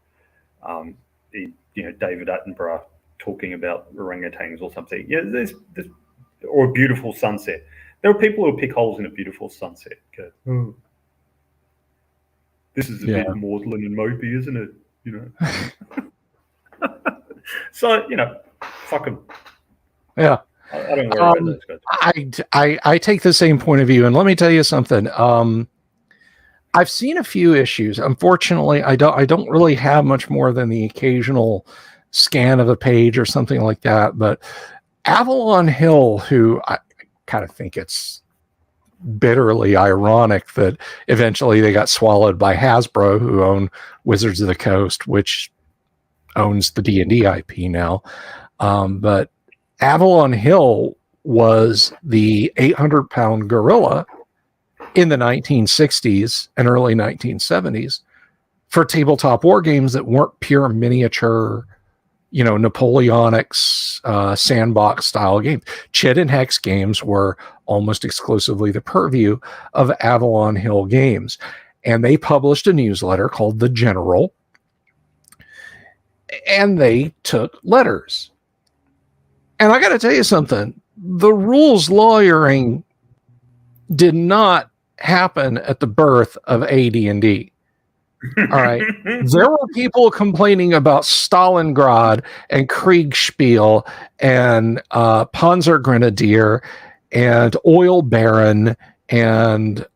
[SPEAKER 2] David Attenborough talking about orangutans or something. Yeah, there's or a beautiful sunset. There are people who pick holes in a beautiful sunset. Go, oh, this is a bit maudlin and mopey, isn't it? You know. So fuck them.
[SPEAKER 1] Yeah.
[SPEAKER 2] I don't worry about those guys.
[SPEAKER 1] I take the same point of view, and let me tell you something. I've seen a few issues. Unfortunately, I don't really have much more than the occasional scan of a page or something like that. But Avalon Hill, who I kind of think it's bitterly ironic that eventually they got swallowed by Hasbro, who own Wizards of the Coast, which owns the D&D IP now. But Avalon Hill was the 800-pound gorilla in the 1960s and early 1970s for tabletop war games that weren't pure miniature, Napoleonics, sandbox style games. Chit and Hex games were almost exclusively the purview of Avalon Hill Games. And they published a newsletter called The General, and they took letters. And I got to tell you something, the rules lawyering did not happen at the birth of AD&D. All right. There were people complaining about Stalingrad and Kriegspiel and Panzer Grenadier and Oil Baron and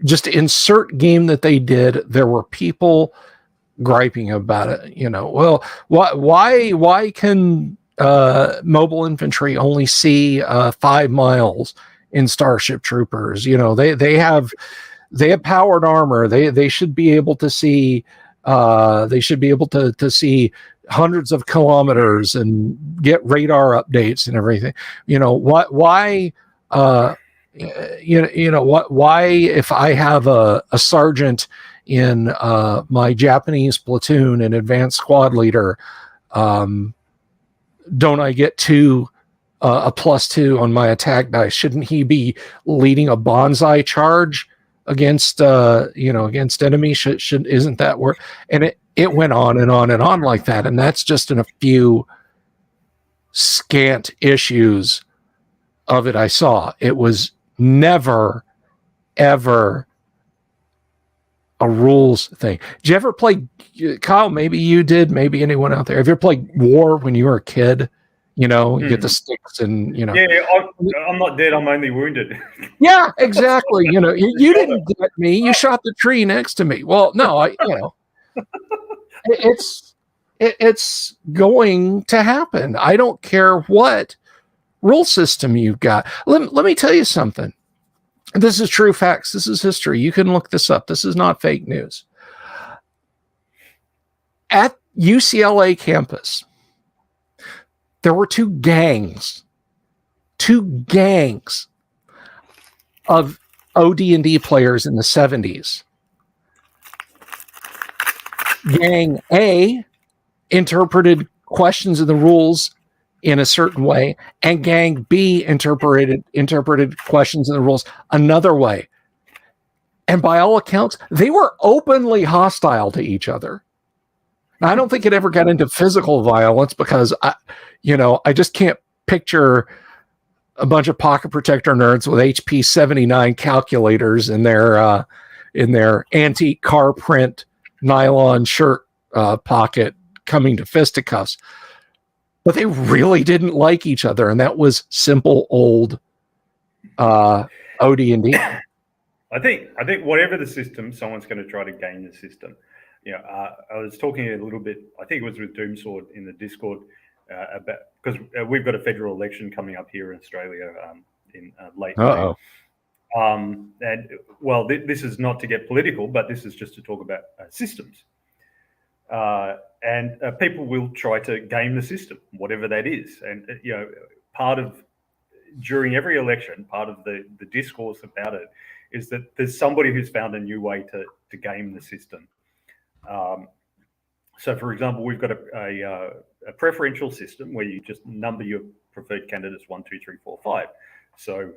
[SPEAKER 1] just insert game that they did. There were people griping about it. Well, why can mobile infantry only see 5 miles in Starship Troopers? They have powered armor. They should be able to see to see hundreds of kilometers and get radar updates and everything. Why if I have a sergeant in my Japanese platoon and advanced squad leader, don't I get a +2 on my attack dice? Shouldn't he be leading a bonsai charge against enemies? Isn't that where? And it went on and on and on like that. And that's just in a few scant issues of it I saw. It was never, ever a rules thing. Did you ever play, Kyle? Maybe you did. Maybe anyone out there. Have you ever played War when you were a kid? You get the sticks and
[SPEAKER 2] Yeah, I'm not dead. I'm only wounded.
[SPEAKER 1] Yeah, exactly. You didn't get me. You shot the tree next to me. Well, no, it's going to happen. I don't care what rule system you've got. Let me tell you something. This is true facts. This is history. You can look this up. This is not fake news. At UCLA campus, there were two gangs of OD&D players in the 70s. Gang A interpreted questions of the rules in a certain way, and Gang B interpreted questions in the rules another way. And by all accounts, they were openly hostile to each other. Now, I don't think it ever got into physical violence because I just can't picture a bunch of pocket protector nerds with HP 79 calculators in their antique car print nylon shirt pocket coming to fisticuffs. But they really didn't like each other, and that was simple old OD&D.
[SPEAKER 2] I think whatever the system, someone's going to try to game the system. I was talking a little bit, I think it was with Doomsword in the Discord, about, because we've got a federal election coming up here in Australia in late May. And well, this is not to get political, but this is just to talk about systems. And people will try to game the system, whatever that is. And during every election, part of the discourse about it is that there's somebody who's found a new way to game the system. So, for example, we've got a preferential system where you just number your preferred candidates 1, 2, 3, 4, 5. So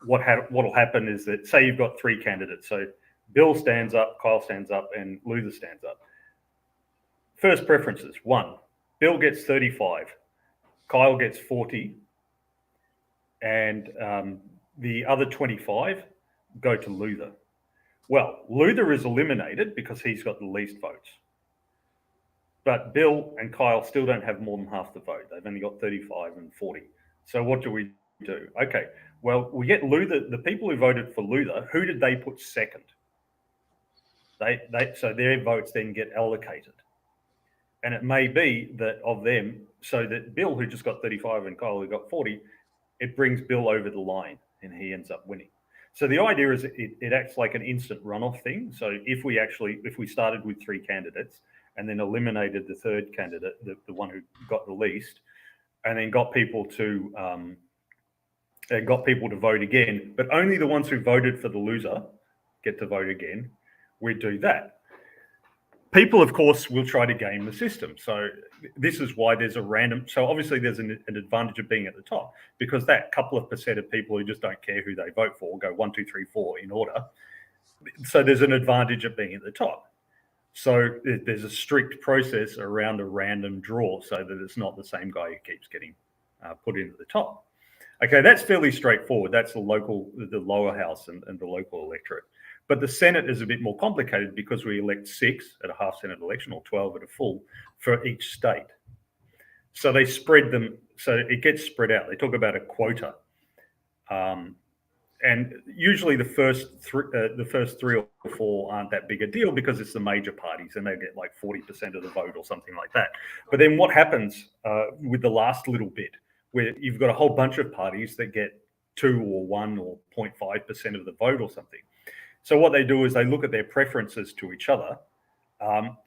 [SPEAKER 2] what will happen is that, say you've got 3 candidates. So Bill stands up, Kyle stands up, and Luther stands up. First preferences. 1, Bill gets 35. Kyle gets 40. And the other 25 go to Luther. Well, Luther is eliminated because he's got the least votes. But Bill and Kyle still don't have more than half the vote. They've only got 35 and 40. So what do we do? Okay, well, we get Luther. The people who voted for Luther, who did they put second? So their votes then get allocated. And it may be that of them, so that Bill, who just got 35, and Kyle, who got 40, it brings Bill over the line and he ends up winning. So the idea is it acts like an instant runoff thing. So if we started with 3 candidates and then eliminated the third candidate, the one who got the least, and then got people to vote again, but only the ones who voted for the loser get to vote again, we do that. People, of course, will try to game the system. So this is why there's a random. So obviously there's an advantage of being at the top, because that couple of % of people who just don't care who they vote for go 1, 2, 3, 4 in order. So there's an advantage of being at the top. So there's a strict process around a random draw so that it's not the same guy who keeps getting put in at the top. Okay, that's fairly straightforward. That's the lower house and the local electorate. But the Senate is a bit more complicated because we elect 6 at a half Senate election or 12 at a full for each state. So they spread them, so it gets spread out. They talk about a quota. And usually the first 3 or 4 aren't that big a deal because it's the major parties and they get like 40% of the vote or something like that. But then what happens with the last little bit, where you've got a whole bunch of parties that get 2 or 1 or 0.5% of the vote or something. So what they do is they look at their preferences to each other.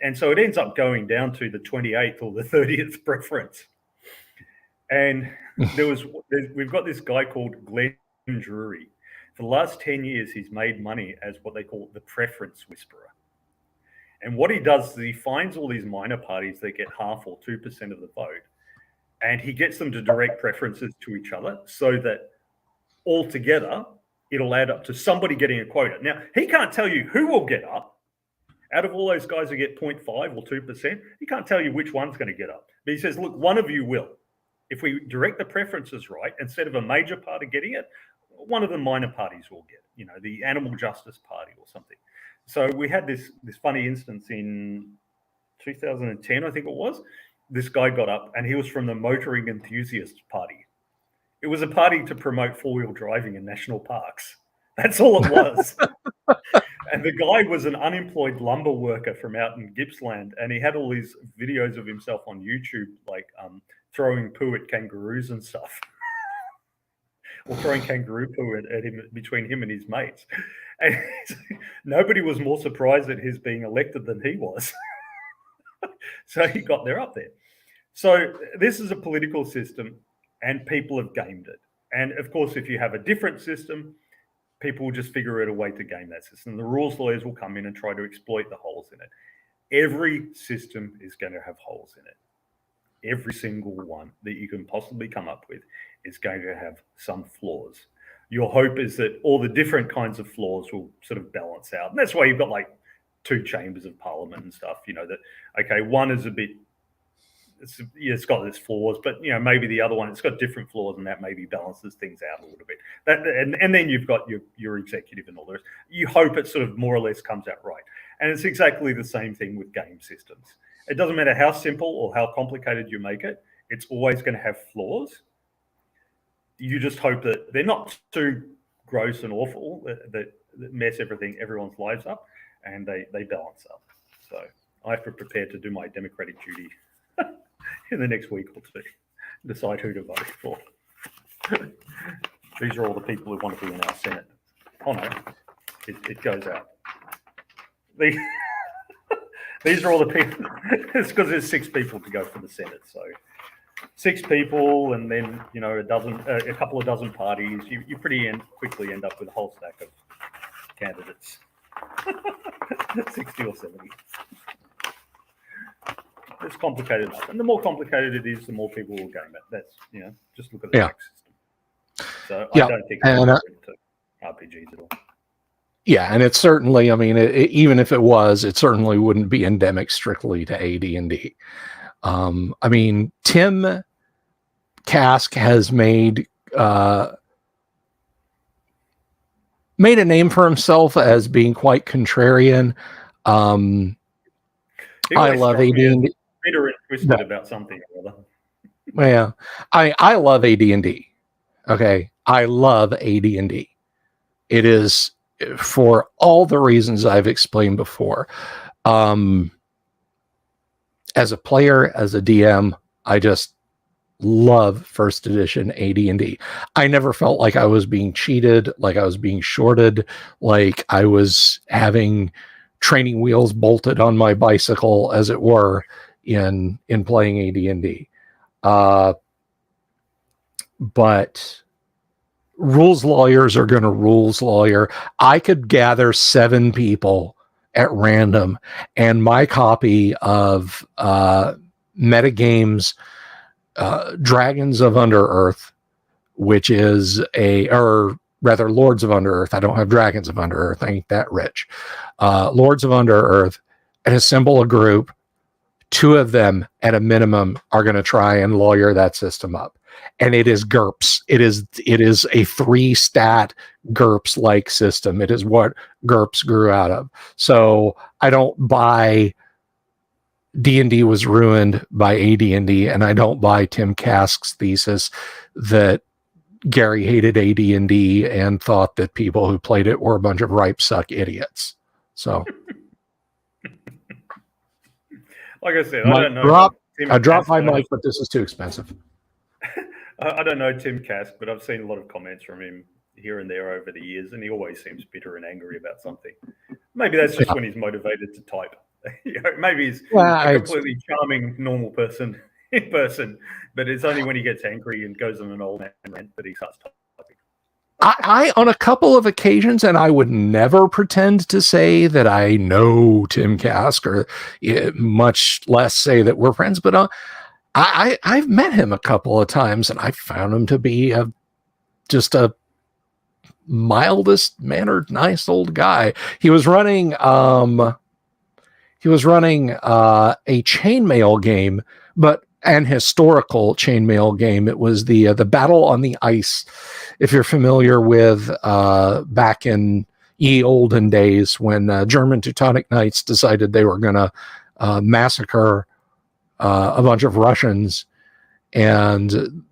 [SPEAKER 2] And so it ends up going down to the 28th or the 30th preference. And we've got this guy called Glenn Drury. For the last 10 years, he's made money as what they call the preference whisperer. And what he does is he finds all these minor parties that get half or 2% of the vote, and he gets them to direct preferences to each other so that altogether it'll add up to somebody getting a quota. Now, he can't tell you who will get up. Out of all those guys who get 0.5 or 2%, he can't tell you which one's going to get up. But he says, look, one of you will. If we direct the preferences right, instead of a major party getting it, one of the minor parties will get it, the Animal Justice Party or something. So we had this funny instance in 2010, I think it was. This guy got up and he was from the Motoring Enthusiasts Party. It was a party to promote 4-wheel driving in national parks. That's all it was. And the guy was an unemployed lumber worker from out in Gippsland, and he had all these videos of himself on YouTube, like throwing poo at kangaroos and stuff, or throwing kangaroo poo at him, between him and his mates. And nobody was more surprised at his being elected than he was. So he got there up there. So this is a political system, and people have gamed it. And of course, if you have a different system, people will just figure out a way to game that system. The rules lawyers will come in and try to exploit the holes in it. Every system is going to have holes in it. Every single one that you can possibly come up with is going to have some flaws. Your hope is that all the different kinds of flaws will sort of balance out. And that's why you've got like 2 chambers of parliament and stuff, that, okay, one is a bit, it's got its flaws, but maybe the other one, it's got different flaws, and that maybe balances things out a little bit. And then you've got your executive and all the rest. You hope it sort of more or less comes out right. And it's exactly the same thing with game systems. It doesn't matter how simple or how complicated you make it, it's always going to have flaws. You just hope that they're not too gross and awful that mess everyone's lives up, and they balance up. So I have to prepare to do my democratic duty in the next week or 2, decide who to vote for. These are all the people who want to be in our Senate. Oh no, it goes out. These are all the people. It's because there's 6 people to go for the Senate. So 6 people, and then a couple of dozen parties. You pretty quickly end up with a whole stack of candidates. 60 or 70. It's complicated enough, and the more complicated it is, the more people will game it. That's just look at the tax system. So I don't think it's into RPGs at all.
[SPEAKER 1] Yeah, and it's certainly, I mean, even if it was, it certainly wouldn't be endemic strictly to AD&D. I mean, Tim Kask has made a name for himself as being quite contrarian.
[SPEAKER 2] He
[SPEAKER 1] I
[SPEAKER 2] always
[SPEAKER 1] love
[SPEAKER 2] struck me as
[SPEAKER 1] AD&D.
[SPEAKER 2] bitter and twisted about something or other.
[SPEAKER 1] Yeah, I love AD&D. Okay, I love AD&D. It is for all the reasons I've explained before. As a player, as a DM, I just love first edition AD&D. I never felt like I was being cheated, like I was being shorted, like I was having training wheels bolted on my bicycle, as it were, in playing AD&D. But rules lawyers are going to rules lawyer. I could gather 7 people at random, and my copy of Metagames Dragons of Under-Earth, which is or rather Lords of Under-Earth. I don't have Dragons of Under-Earth. I ain't that rich. Lords of Under-Earth, and assemble a group. 2 of them at a minimum are going to try and lawyer that system up. And it is GURPS. It is a 3-stat GURPS like system. It is what GURPS grew out of. So I don't buy D&D was ruined by AD&D, and I don't buy Tim Kask's thesis that Gary hated AD&D and thought that people who played it were a bunch of ripe suck idiots. So
[SPEAKER 2] like I said, I don't know.
[SPEAKER 1] I dropped my mic, but this is too expensive.
[SPEAKER 2] I don't know Tim Kask, but I've seen a lot of comments from him here and there over the years, and he always seems bitter and angry about something. Maybe that's just when he's motivated to type. Maybe he's a completely charming, normal person in person, but it's only when he gets angry and goes on an old man rant that he starts typing.
[SPEAKER 1] I on a couple of occasions, and I would never pretend to say that I know Tim Kask, or much less say that we're friends, but I've met him a couple of times, and I found him to be just a mildest mannered, nice old guy. He was running a chainmail game, but an historical chainmail game. It was the Battle on the Ice. If you're familiar with back in ye olden days when German Teutonic Knights decided they were going to massacre a bunch of Russians, and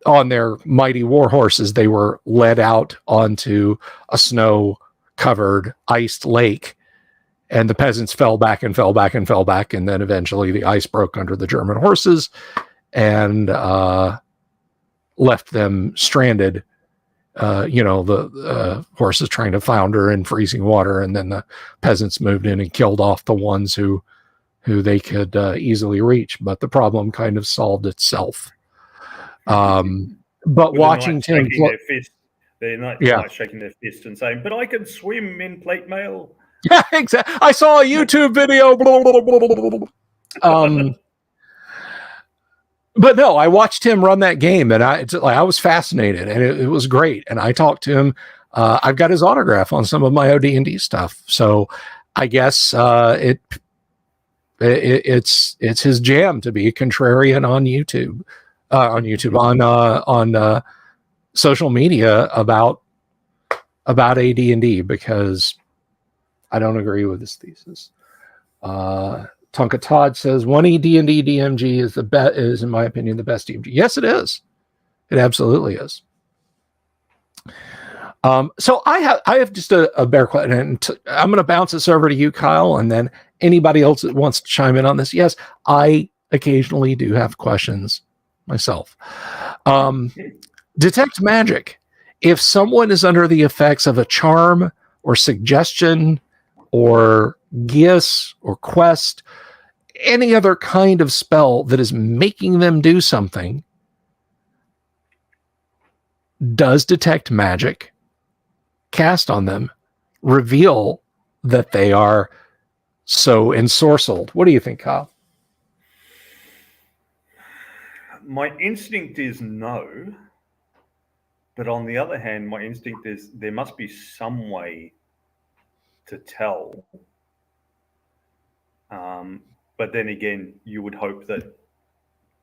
[SPEAKER 1] on their mighty war horses, they were led out onto a snow-covered iced lake, and the peasants fell back and fell back and fell back, and then eventually the ice broke under the German horses and left them stranded. The horses trying to flounder in freezing water, and then the peasants moved in and killed off the ones who they could easily reach. But the problem kind of solved itself. But with watching Tim,
[SPEAKER 2] they're not shaking their fist and saying, "But I can swim in plate mail."
[SPEAKER 1] Yeah, exactly. I saw a YouTube video. But no, I watched him run that game, and I was fascinated, and it was great. And I talked to him. I've got his autograph on some of my OD&D stuff, so I guess it's his jam to be a contrarian on YouTube, on social media about AD&D, because I don't agree with his thesis. Tonka Todd says one AD&D DMG is in my opinion the best DMG. Yes, it is. It absolutely is. So I have just a bare question, and I'm going to bounce this over to you, Kyle, and then anybody else that wants to chime in on this. Yes, I occasionally do have questions myself. Detect magic. If someone is under the effects of a charm or suggestion or geas or quest, any other kind of spell that is making them do something, does detect magic cast on them reveal that they are so ensorcelled? What do you think, Kyle?
[SPEAKER 2] My instinct is no. But on the other hand, my instinct is there must be some way to tell. But then again, you would hope that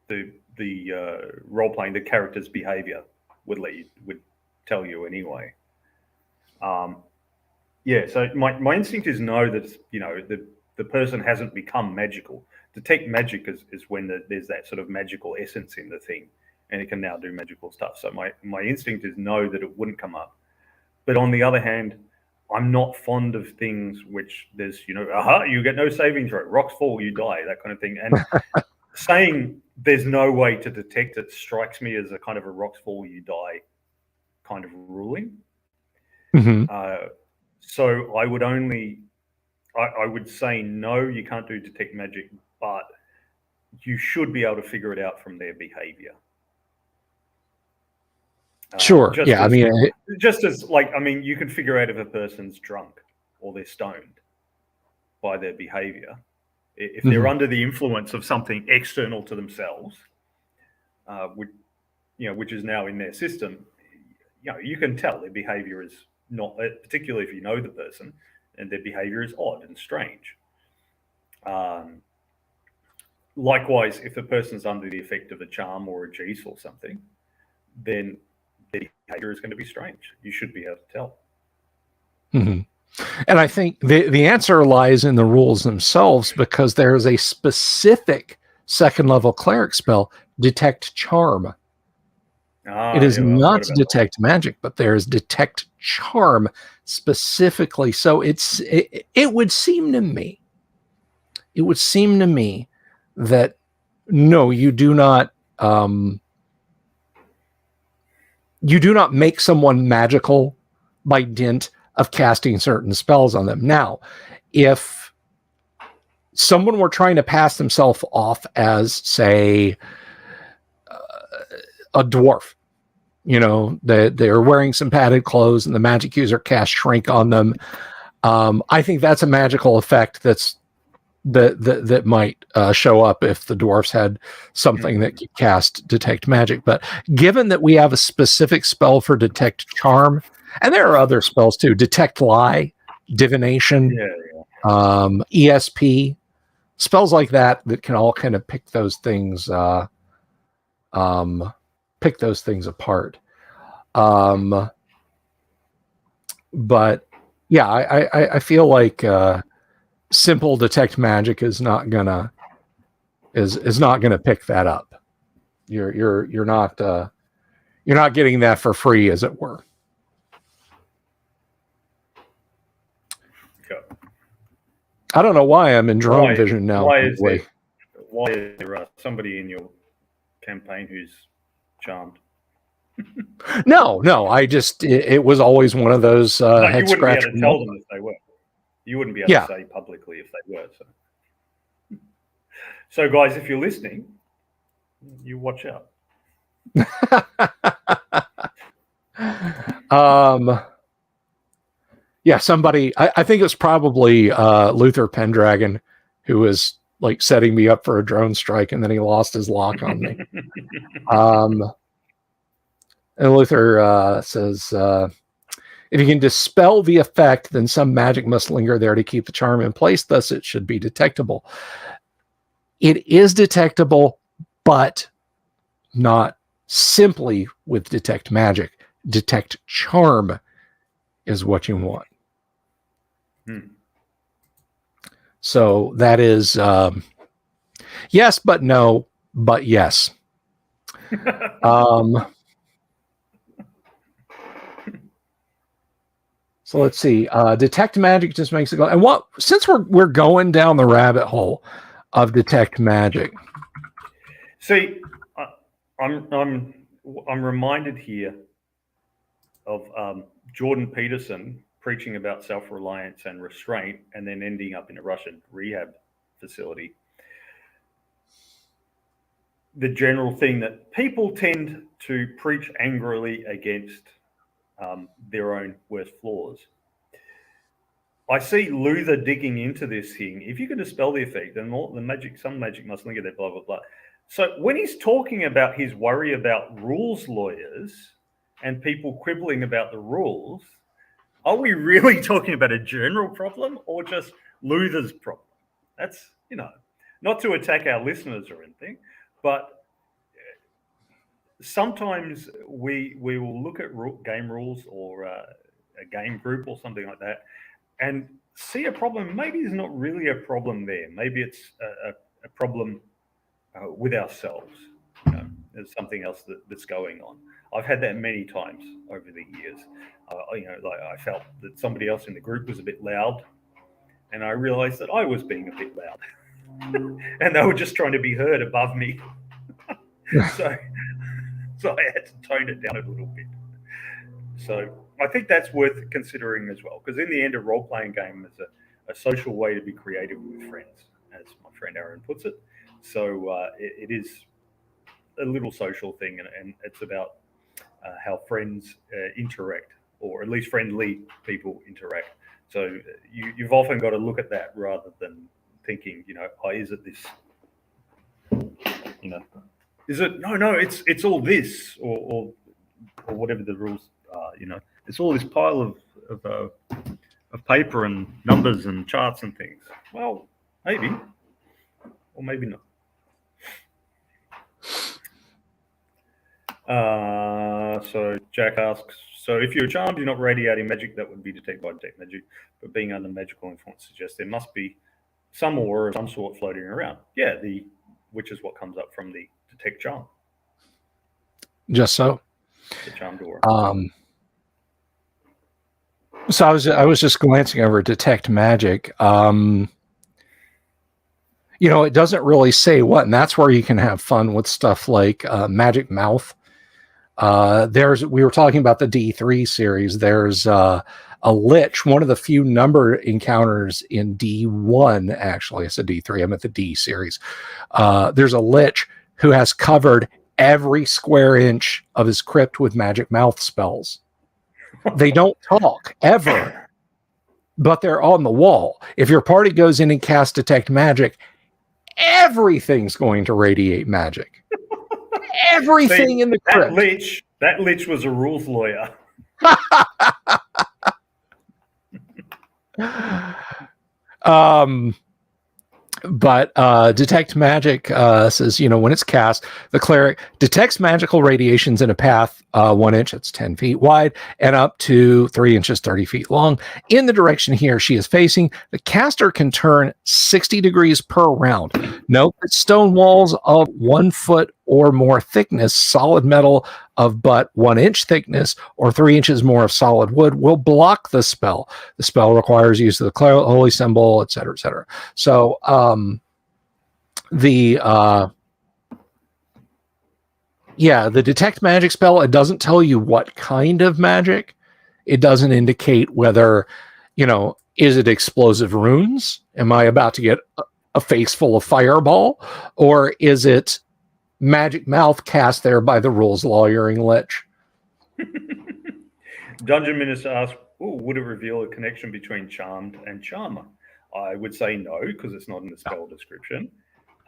[SPEAKER 2] the role playing, the character's behavior would tell you anyway. Yeah, so my instinct is know that the person hasn't become magical. Detect magic is when there's that sort of magical essence in the thing, and it can now do magical stuff. So my instinct is know that it wouldn't come up. But on the other hand, I'm not fond of things which there's, you get no saving throw, rocks fall, you die, that kind of thing. And saying there's no way to detect it strikes me as a kind of a rocks fall, you die kind of ruling.
[SPEAKER 1] Mm-hmm.
[SPEAKER 2] So I would say no, you can't do detect magic, but you should be able to figure it out from their behavior.
[SPEAKER 1] Sure. Yeah.
[SPEAKER 2] You can figure out if a person's drunk or they're stoned by their behavior. If they're under the influence of something external to themselves, which is now in their system, you can tell their behavior is not, particularly if you know the person, and their behavior is odd and strange. Likewise, if the person's under the effect of a charm or a juice or something, then their behavior is going to be strange. You should be able to tell.
[SPEAKER 1] Mm-hmm. And I think the answer lies in the rules themselves, because there is a specific second level cleric spell, Detect Charm. It is not Detect Magic, but there is Detect Charm specifically. So it would seem to me that no, you do not make someone magical by dint of casting certain spells on them. Now, if someone were trying to pass themselves off as, say, a dwarf, they're wearing some padded clothes and the magic user cast Shrink on them, I think that's a magical effect that might show up if the dwarfs had something that could cast Detect Magic. But given that we have a specific spell for Detect Charm, and there are other spells too, Detect Lie, Divination, ESP, spells like that can all kind of pick those things apart. But yeah, I feel like simple Detect Magic is not gonna pick that up. You're not getting that for free, as it were.
[SPEAKER 2] Okay.
[SPEAKER 1] I don't know why I'm in drone vision now.
[SPEAKER 2] Why is there somebody in your campaign who's charmed?
[SPEAKER 1] No. I just it was always one of those head scratch.
[SPEAKER 2] You wouldn't be able to tell them if they were. You wouldn't be able to say publicly if they were. So guys, if you're listening, you watch out. Yeah, somebody, I think it was probably Luther Pendragon, who was like setting me up for a drone strike, and then he lost his lock on me. And Luther says, if you can dispel the effect, then some magic must linger there to keep the charm in place. Thus, it should be detectable. It is detectable, but not simply with Detect Magic. Detect Charm is what you want. So that is yes, but no, but yes. So let's see. Detect Magic just makes it go. And since we're going down the rabbit hole of Detect Magic. See, I'm reminded here of Jordan Peterson preaching about self-reliance and restraint, and then ending up in a Russian rehab facility. The general thing that people tend to preach angrily against their own worst flaws. I see Luther digging into this thing. If you can dispel the effect, then some magic must linger there, blah, blah, blah. So when he's talking about his worry about rules lawyers and people quibbling about the rules, Are we really talking about a general problem or just Luther's problem? That's, not to attack our listeners or anything, but sometimes we will look at game rules or a game group or something like that and see a problem. Maybe there's not really a problem there. Maybe it's a problem with ourselves. There's something else that's going on. I've had that many times over the years. Like I felt that somebody else in the group was a bit loud, and I realized that I was being a bit loud, and they were just trying to be heard above me. so I had to tone it down a little bit. So I think that's worth considering as well, because in the end, a role-playing game is a social way to be creative with friends, as my friend Aaron puts it. So it is a little social thing, and it's about how friends interact, or at least friendly people interact. So you've often got to look at that rather than thinking, is it this? Is it no? It's all this, or whatever the rules are. It's all this pile of paper and numbers and charts and things. Well, maybe, or maybe not. So Jack asks, so if you're charmed, you're not radiating magic, that would be detected by detect magic, but being under magical influence suggests there must be some aura of some sort floating around. Yeah, which is what comes up from the detect charm.
[SPEAKER 1] Just so.
[SPEAKER 2] The charmed aura.
[SPEAKER 1] So I was just glancing over detect magic. It doesn't really say what, and that's where you can have fun with stuff like magic mouth. We were talking about the D3 series. There's a lich, one of the few number encounters in D1, actually. I said D3, I'm at the D series. There's a lich who has covered every square inch of his crypt with magic mouth spells. They don't talk, ever, but they're on the wall. If your party goes in and casts detect magic, everything's going to radiate magic. Everything in the crypt.
[SPEAKER 2] That lich was a rules lawyer.
[SPEAKER 1] But detect magic says, when it's cast, the cleric detects magical radiations in a path 1 inch, it's 10 feet wide, and up to 3 inches, 30 feet long, in the direction he or she is facing. The caster can turn 60 degrees per round. Note that stone walls of 1 foot or more thickness, solid metal of but 1 inch thickness, or 3 inches more of solid wood will block the spell. The spell requires use of the holy symbol, et cetera, et cetera. So the detect magic spell, it doesn't tell you what kind of magic. It doesn't indicate whether, is it explosive runes? Am I about to get a face full of fireball? Or is it magic mouth cast there by the rules lawyering lich?
[SPEAKER 2] Dungeon Minister asks, would it reveal a connection between charmed and charmer? I would say no, because it's not in the spell description.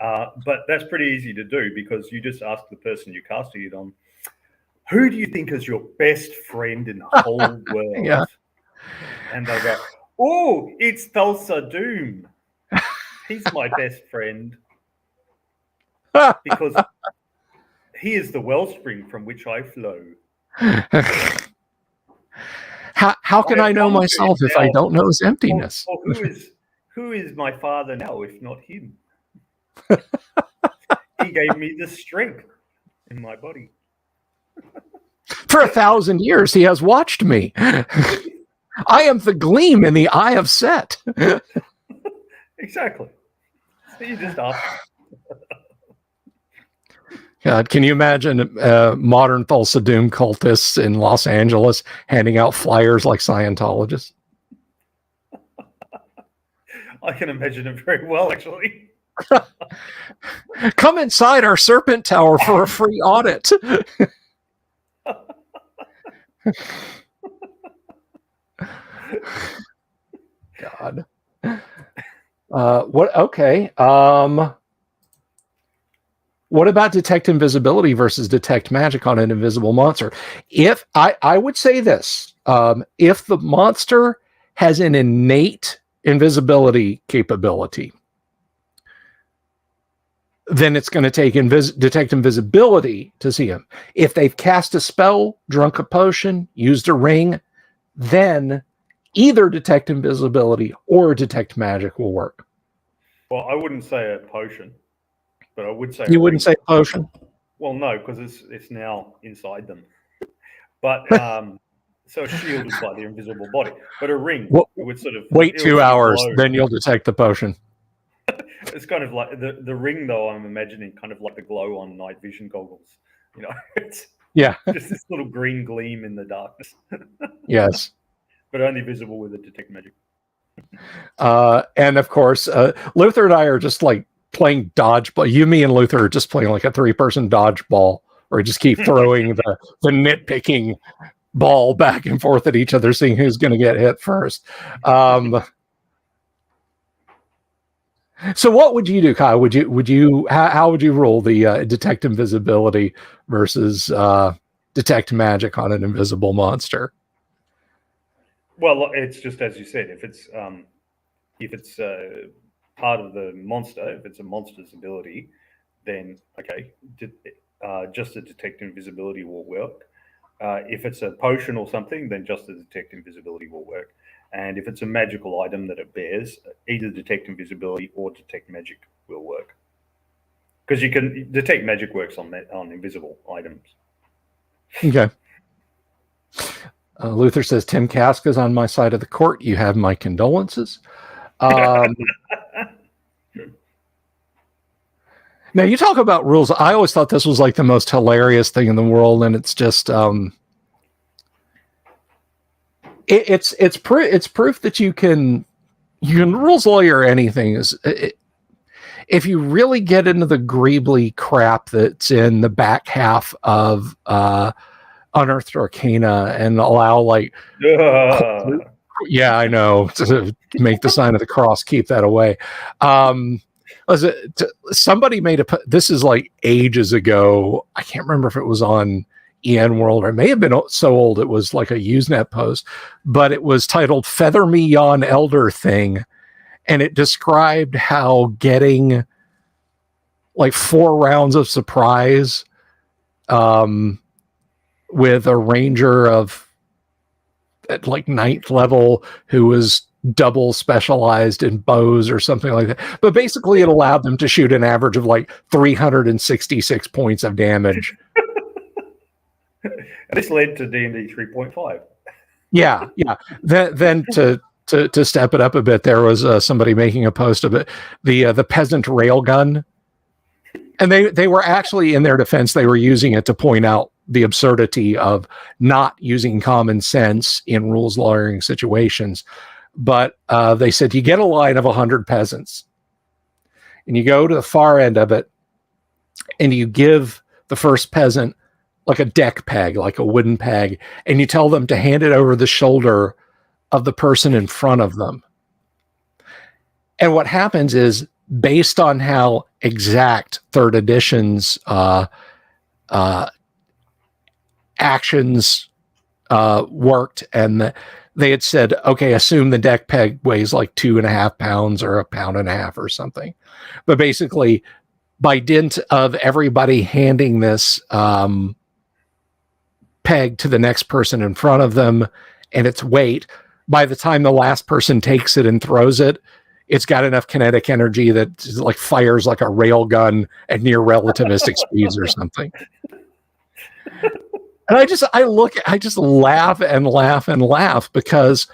[SPEAKER 2] But that's pretty easy to do, because you just ask the person you're casting it on, who do you think is your best friend in the whole world?
[SPEAKER 1] Yeah.
[SPEAKER 2] And they go, it's Thulsa Doom. He's my best friend. Because he is the wellspring from which I flow.
[SPEAKER 1] How can I know myself if I don't know his emptiness?
[SPEAKER 2] Or who is my father now, if not him? He gave me the strength in my body.
[SPEAKER 1] For 1,000 years, he has watched me. I am the gleam in the eye of Set.
[SPEAKER 2] Exactly. So you just ask.
[SPEAKER 1] God, can you imagine modern Thulsa Doom cultists in Los Angeles handing out flyers like Scientologists?
[SPEAKER 2] I can imagine it very well, actually.
[SPEAKER 1] Come inside our Serpent Tower for a free audit. God. What? Okay. What about detect invisibility versus detect magic on an invisible monster? If I would say this, If the monster has an innate invisibility capability, then it's going to take detect invisibility to see him. If they've cast a spell, drunk a potion, used a ring, then either detect invisibility or detect magic will work.
[SPEAKER 2] Well, I wouldn't say a potion, but I would say
[SPEAKER 1] You wouldn't say potion?
[SPEAKER 2] Well, no, because it's now inside them. But so shielded by the invisible body. But a ring, it would sort of
[SPEAKER 1] wait 2 hours,
[SPEAKER 2] glow.
[SPEAKER 1] then you'll detect the potion.
[SPEAKER 2] It's kind of like the ring, though. I'm imagining kind of like the glow on night vision goggles. You know, it's just this little green gleam in the darkness.
[SPEAKER 1] Yes,
[SPEAKER 2] but only visible with a detect magic.
[SPEAKER 1] And of course, Luther and I are just like playing dodgeball. You, me, and Luther are just playing like a 3-person dodgeball, where we just keep throwing the nitpicking ball back and forth at each other, seeing who's going to get hit first. So what would you do, Kyle? How would you roll the detect invisibility versus detect magic on an invisible monster?
[SPEAKER 2] Well, it's just as you said. If it's part of the monster, if it's a monster's ability, then okay, just the detect invisibility will work. If it's a potion or something, then just the detect invisibility will work. And if it's a magical item that it bears, either detect invisibility or detect magic will work. Because you can detect magic works on invisible items.
[SPEAKER 1] Okay. Luther says, Tim Kaska's on my side of the court. You have my condolences. Now, you talk about rules. I always thought this was like the most hilarious thing in the world, and it's just it's proof that you can rules lawyer anything. If you really get into the greebly crap that's in the back half of Unearthed Arcana and allow like yeah, I know, to make the sign of the cross, keep that away. Somebody made this is like ages ago. I can't remember if it was on EN World, or it may have been so old it was like a Usenet post, but it was titled Feather Me Yon Elder Thing, and it described how getting like 4 rounds of surprise with a ranger of at like 9th level who was double specialized in bows or something like that. But basically it allowed them to shoot an average of like 366 points of damage.
[SPEAKER 2] This led to D&D 3.5.
[SPEAKER 1] Yeah. Then to step it up a bit, there was somebody making a post of it, the peasant railgun. And they were actually, in their defense, they were using it to point out the absurdity of not using common sense in rules lawyering situations. But they said, you get a line of 100 peasants and you go to the far end of it and you give the first peasant like a deck peg, like a wooden peg, and you tell them to hand it over the shoulder of the person in front of them. And what happens is, based on how exact 3rd edition's actions worked, and they had said, okay, assume the deck peg weighs like 2.5 pounds or 1.5 pounds or something. But basically, by dint of everybody handing this peg to the next person in front of them and its weight, by the time the last person takes it and throws it, it's got enough kinetic energy that like fires like a rail gun at near relativistic speeds or something. And I just laugh and laugh and laugh, because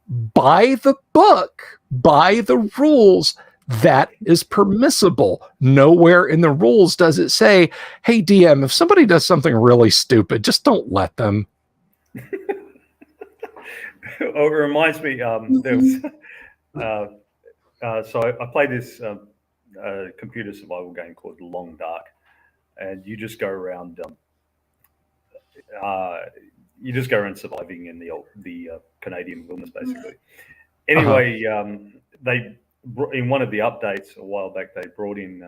[SPEAKER 1] by the book, by the rules, that is permissible. Nowhere in the rules does it say, hey, DM, if somebody does something really stupid, just don't let them.
[SPEAKER 2] It reminds me, there was, so I played this computer survival game called Long Dark, and you just go around surviving in the Canadian wilderness, basically. Anyway, they in one of the updates a while back, they brought in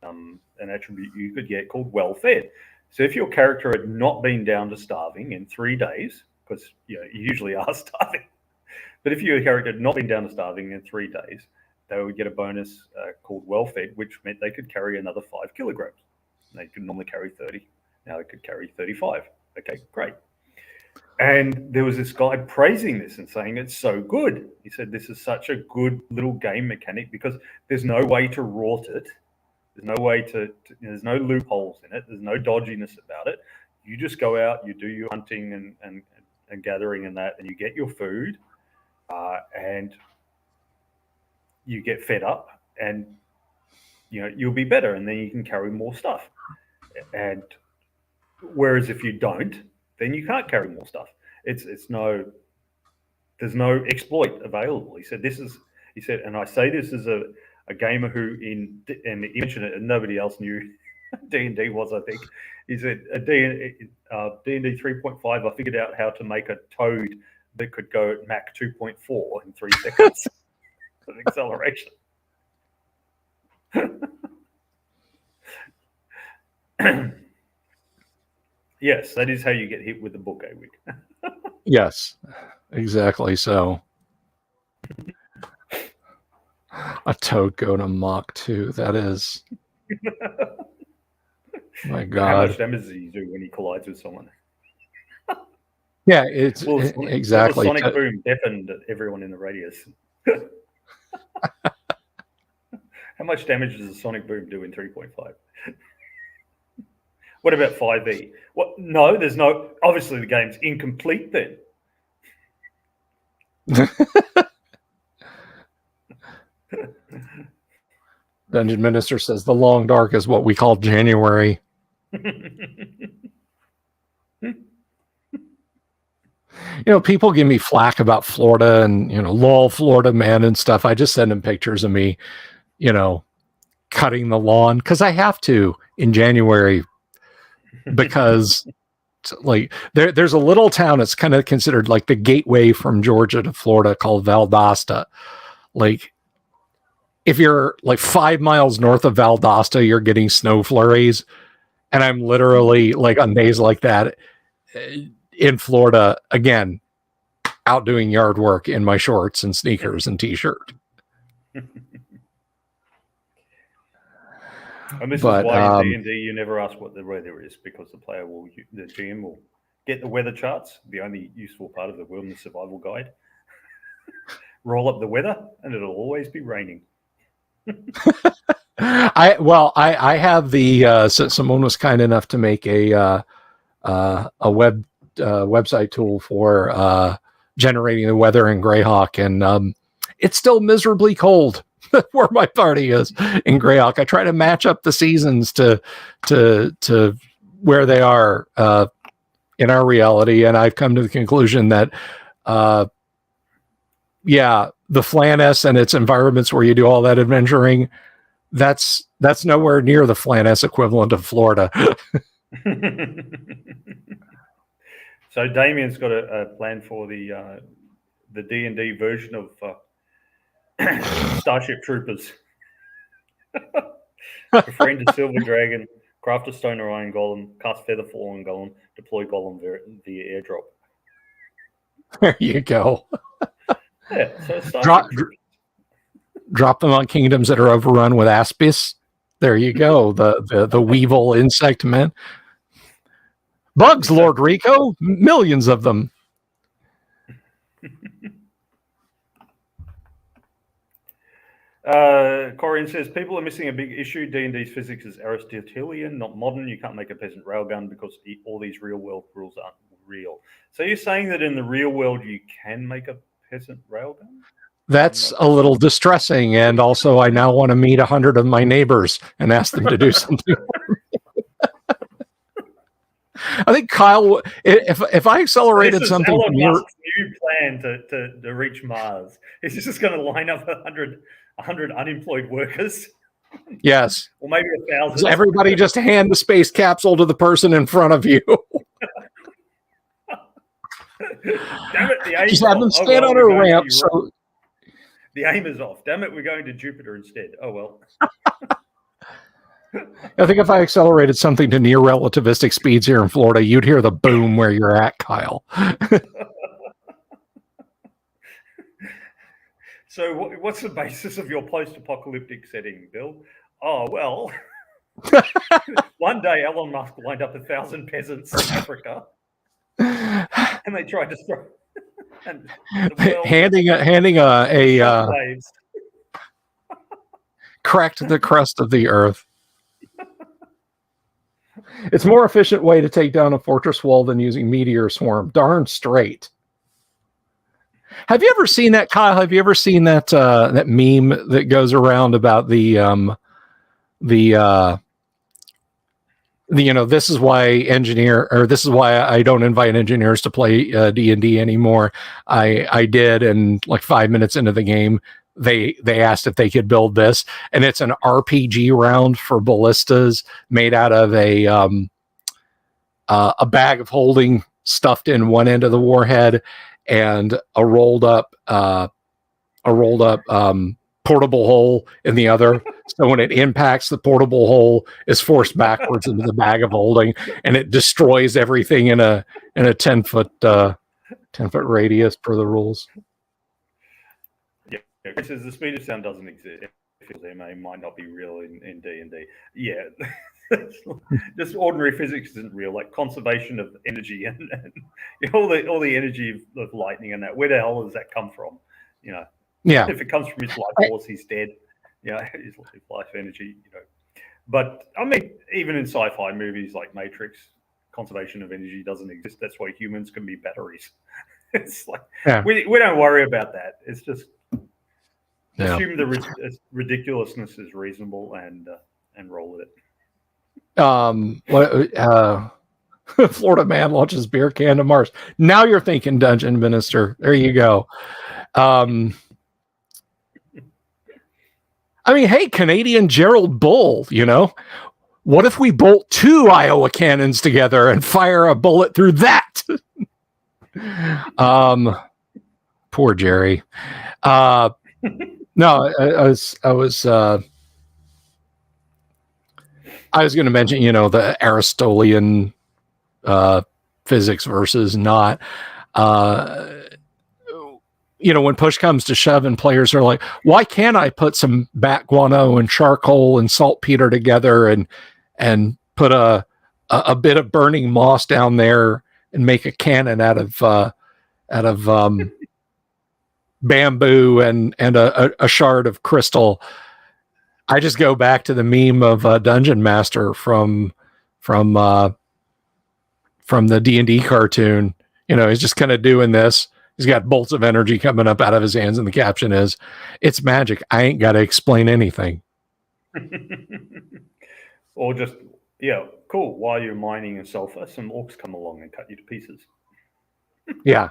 [SPEAKER 2] an attribute you could get called well fed. So if your character had not been down to starving in 3 days, because you usually are starving. But if your character had not been down to starving in 3 days, they would get a bonus called well-fed, which meant they could carry another 5 kilograms. They could normally carry 30. Now they could carry 35. Okay, great. And there was this guy praising this and saying it's so good. He said this is such a good little game mechanic because there's no way to rort it. There's no way there's no loopholes in it. There's no dodginess about it. You just go out, you do your hunting and gathering and that, and you get your food, and you get fed up, and you'll be better, and then you can carry more stuff. And whereas if you don't, then you can't carry more stuff. There's no exploit available. He said, and I say this as a gamer who and he mentioned it and nobody else knew D&D was, I think. He said, D&D 3.5, I figured out how to make a toad that could go at Mach 2.4 in 3 seconds of acceleration. Yes, that is how you get hit with the book, Awig.
[SPEAKER 1] Yes, exactly so. A toad going to Mach 2. That is... My God.
[SPEAKER 2] How much damage does he do when he collides with someone?
[SPEAKER 1] Yeah, it's exactly.
[SPEAKER 2] The sonic boom deafened everyone in the radius. How much damage does a sonic boom do in 3.5? What about 5e? What? No, there's no... Obviously, the game's incomplete then.
[SPEAKER 1] Dungeon Minister says the long dark is what we call January. People give me flack about Florida and, lol, Florida man and stuff. I just send them pictures of me, cutting the lawn because I have to in January because there's a little town that's kind of considered like the gateway from Georgia to Florida called Valdosta. Like, if you're like 5 miles north of Valdosta, you're getting snow flurries. And I'm literally like on days like that in Florida, again, out doing yard work in my shorts and sneakers and t-shirt.
[SPEAKER 2] And this is why in D&D you never ask what the weather is, because the GM will get the weather charts, the only useful part of the wilderness survival guide. Roll up the weather, and it'll always be raining.
[SPEAKER 1] I have the someone was kind enough to make a website tool for generating the weather in Greyhawk, and it's still miserably cold where my party is in Greyhawk. I try to match up the seasons to where they are in our reality, and I've come to the conclusion that the Flaness and its environments where you do all that adventuring, that's nowhere near the Flaness equivalent of Florida.
[SPEAKER 2] So Damien's got a plan for the D&D version of Starship Troopers. Befriend a silver dragon, craft a stone or iron golem, cast feather fallen golem, deploy golem via airdrop.
[SPEAKER 1] There you go.
[SPEAKER 2] Yeah, so
[SPEAKER 1] drop them on kingdoms that are overrun with aspis. There you go. The weevil insect men. Bugs, Lord Rico. Millions of them.
[SPEAKER 2] Corian says, people are missing a big issue. D&D's physics is Aristotelian, not modern. You can't make a peasant railgun because all these real-world rules aren't real. So you're saying that in the real world you can make a peasant railgun?
[SPEAKER 1] That's a little distressing, and also I now want to meet 100 of my neighbors and ask them to do something. I think Kyle, if I accelerated something
[SPEAKER 2] Elon
[SPEAKER 1] from your
[SPEAKER 2] Musk's new plan to reach Mars, is just going to line up 100 unemployed workers?
[SPEAKER 1] Yes,
[SPEAKER 2] or maybe 1,000.
[SPEAKER 1] So everybody just hand the space capsule to the person in front of you.
[SPEAKER 2] Damn it, the aim
[SPEAKER 1] just have them stand on a ramp. So
[SPEAKER 2] the aim is off. Damn it, we're going to Jupiter instead. Oh well.
[SPEAKER 1] I think if I accelerated something to near relativistic speeds here in Florida, you'd hear the boom where you're at, Kyle.
[SPEAKER 2] So what's the basis of your post-apocalyptic setting, Bill? Oh, well, one day Elon Musk lined up 1,000 peasants in Africa and they tried to throw and the world
[SPEAKER 1] handing a
[SPEAKER 2] waves.
[SPEAKER 1] cracked the crust of the earth. It's a more efficient way to take down a fortress wall than using meteor swarm. Darn straight. Have you ever seen that, Kyle? Have you ever seen that that meme that goes around about the this is why this is why I don't invite engineers to play D&D anymore. I did, and like 5 minutes into the game, they asked if they could build this, and it's an RPG round for ballistas made out of a bag of holding stuffed in one end of the warhead and a rolled up portable hole in the other. So when it impacts, the portable hole is forced backwards into the bag of holding, and it destroys everything in a 10-foot radius per the rules.
[SPEAKER 2] Yeah, Chris says the speed of sound doesn't exist. MA might not be real in D&D. Yeah, just ordinary physics isn't real. Like conservation of energy and all the energy of lightning and that. Where the hell does that come from?
[SPEAKER 1] Yeah.
[SPEAKER 2] If it comes from his life force, he's dead. His life energy. But I mean, even in sci-fi movies like Matrix, conservation of energy doesn't exist. That's why humans can be batteries. It's like we don't worry about that. It's just assume the ridiculousness is reasonable and roll with it.
[SPEAKER 1] Florida man launches beer can to Mars. Now you're thinking, Dungeon Minister. There you go. I mean, hey, Canadian Gerald Bull, what if we bolt 2 Iowa cannons together and fire a bullet through that? Poor Jerry. No, I was going to mention, the Aristotelian physics versus not. When push comes to shove and players are like, why can't I put some bat guano and charcoal and saltpeter together and put a bit of burning moss down there and make a cannon out of bamboo and a shard of crystal? I just go back to the meme of Dungeon Master from the D&D cartoon. He's just kind of doing this. He's got bolts of energy coming up out of his hands, and the caption is, "It's magic. I ain't got to explain anything."
[SPEAKER 2] Or just, cool. While you're mining in sulfur, some orcs come along and cut you to pieces.
[SPEAKER 1] Yeah.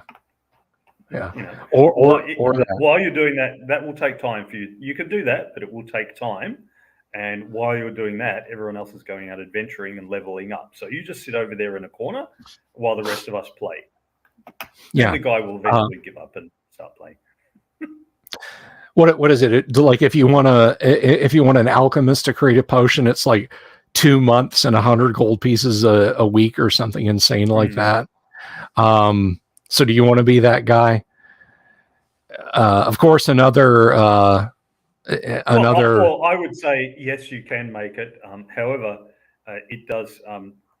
[SPEAKER 1] Or that.
[SPEAKER 2] While you're doing that will take time for you. You can do that, but it will take time. And while you're doing that, everyone else is going out adventuring and leveling up. So you just sit over there in a corner while the rest of us play.
[SPEAKER 1] Yeah,
[SPEAKER 2] the guy will eventually give up and start playing.
[SPEAKER 1] What is it? Like if you want an alchemist to create a potion, it's like 2 months and 100 gold pieces a week or something insane like that. So do you want to be that guy? Of course, another.
[SPEAKER 2] Well, I would say yes, you can make it. However, it does.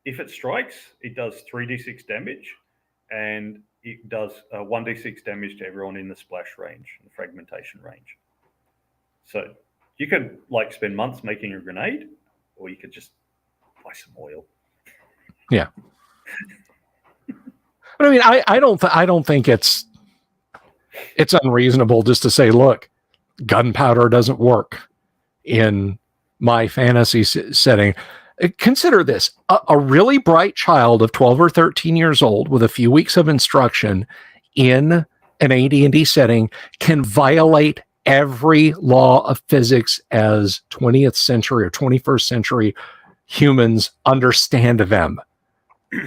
[SPEAKER 2] If it strikes, it does 3d6 damage, and it does 1d6 damage to everyone in the splash range, the fragmentation range. So you could spend months making a grenade, or you could just buy some oil.
[SPEAKER 1] Yeah. But I mean, I don't think it's unreasonable just to say, look, gunpowder doesn't work in my fantasy setting. Consider this: a really bright child of 12 or 13 years old with a few weeks of instruction in an AD&D setting can violate every law of physics as 20th century or 21st century humans understand them.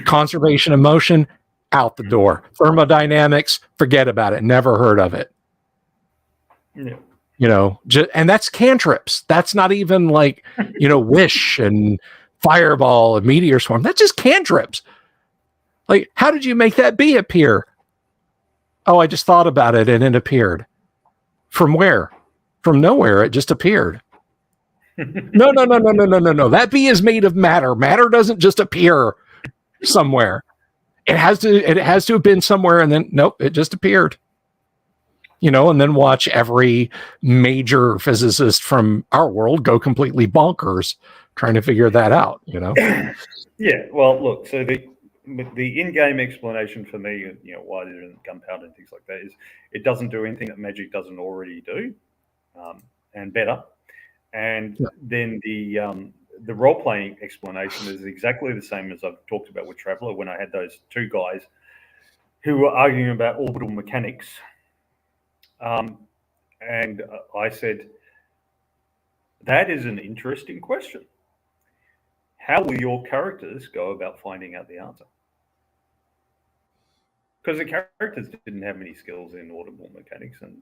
[SPEAKER 1] Conservation of motion, out the door. Thermodynamics, forget about it. Never heard of it.
[SPEAKER 2] Yeah.
[SPEAKER 1] And that's cantrips. That's not even like, wish and fireball and meteor swarm. That's just cantrips. Like, how did you make that bee appear? Oh, I just thought about it and it appeared. From where? From nowhere. It just appeared. No. That bee is made of matter. Matter doesn't just appear somewhere. It has to have been somewhere, and then nope, it just appeared. And then watch every major physicist from our world go completely bonkers trying to figure that out,
[SPEAKER 2] Yeah, well, look, so the in-game explanation for me, why there isn't gunpowder and things like that, is it doesn't do anything that magic doesn't already do, and better. And then the role-playing explanation is exactly the same as I've talked about with Traveller when I had those two guys who were arguing about orbital mechanics. And I said, that is an interesting question. How will your characters go about finding out the answer? Because the characters didn't have many skills in orbital mechanics and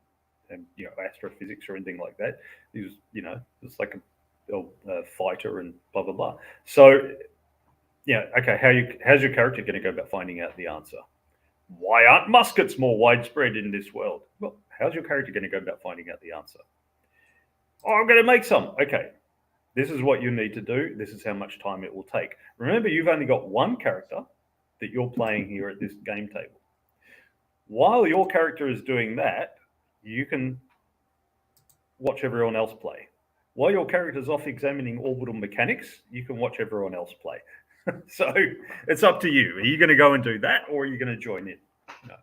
[SPEAKER 2] astrophysics or anything like that. He was, it's like a fighter and blah, blah, blah. So, okay, how's your character going to go about finding out the answer? Why aren't muskets more widespread in this world? Well, how's your character going to go about finding out the answer? Oh, I'm going to make some. Okay, this is what you need to do. This is how much time it will take. Remember, you've only got one character that you're playing here at this game table. While your character is doing that, you can watch everyone else play. While your character's off examining orbital mechanics, you can watch everyone else play. So it's up to you. Are you going to go and do that, or are you going to join in? No.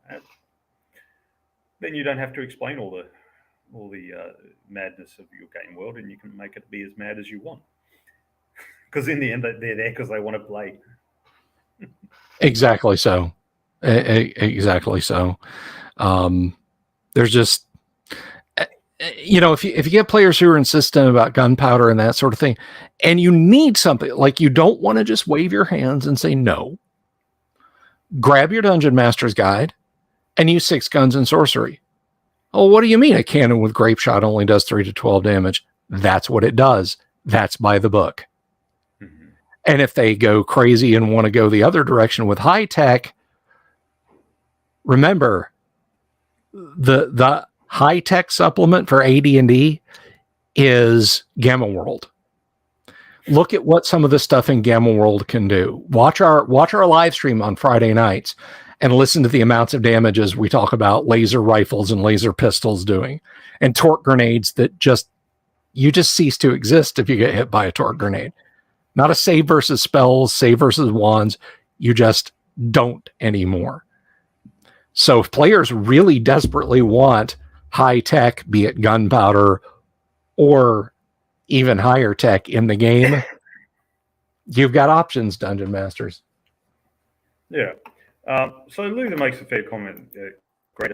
[SPEAKER 2] Then you don't have to explain all the madness of your game world, and you can make it be as mad as you want. Because in the end, they're there because they want to play.
[SPEAKER 1] Exactly so. Exactly so. There's just, if you get players who are insistent about gunpowder and that sort of thing, and you need something, like you don't want to just wave your hands and say no. Grab your Dungeon Master's Guide and use 6 guns and sorcery. Oh, what do you mean a cannon with grape shot only does 3 to 12 damage? That's what it does. That's by the book. Mm-hmm. And if they go crazy and want to go the other direction with high tech, remember the high tech supplement for AD&D is Gamma World. Look at what some of the stuff in Gamma World can do. Watch our live stream on Friday nights and listen to the amounts of damages we talk about laser rifles and laser pistols doing, and torque grenades that you just cease to exist if you get hit by a torque grenade. Not a save versus spells, save versus wands. You just don't anymore. So if players really desperately want high tech, be it gunpowder or even higher tech in the game, you've got options, Dungeon Masters.
[SPEAKER 2] Yeah. So Luther makes a fair comment. Great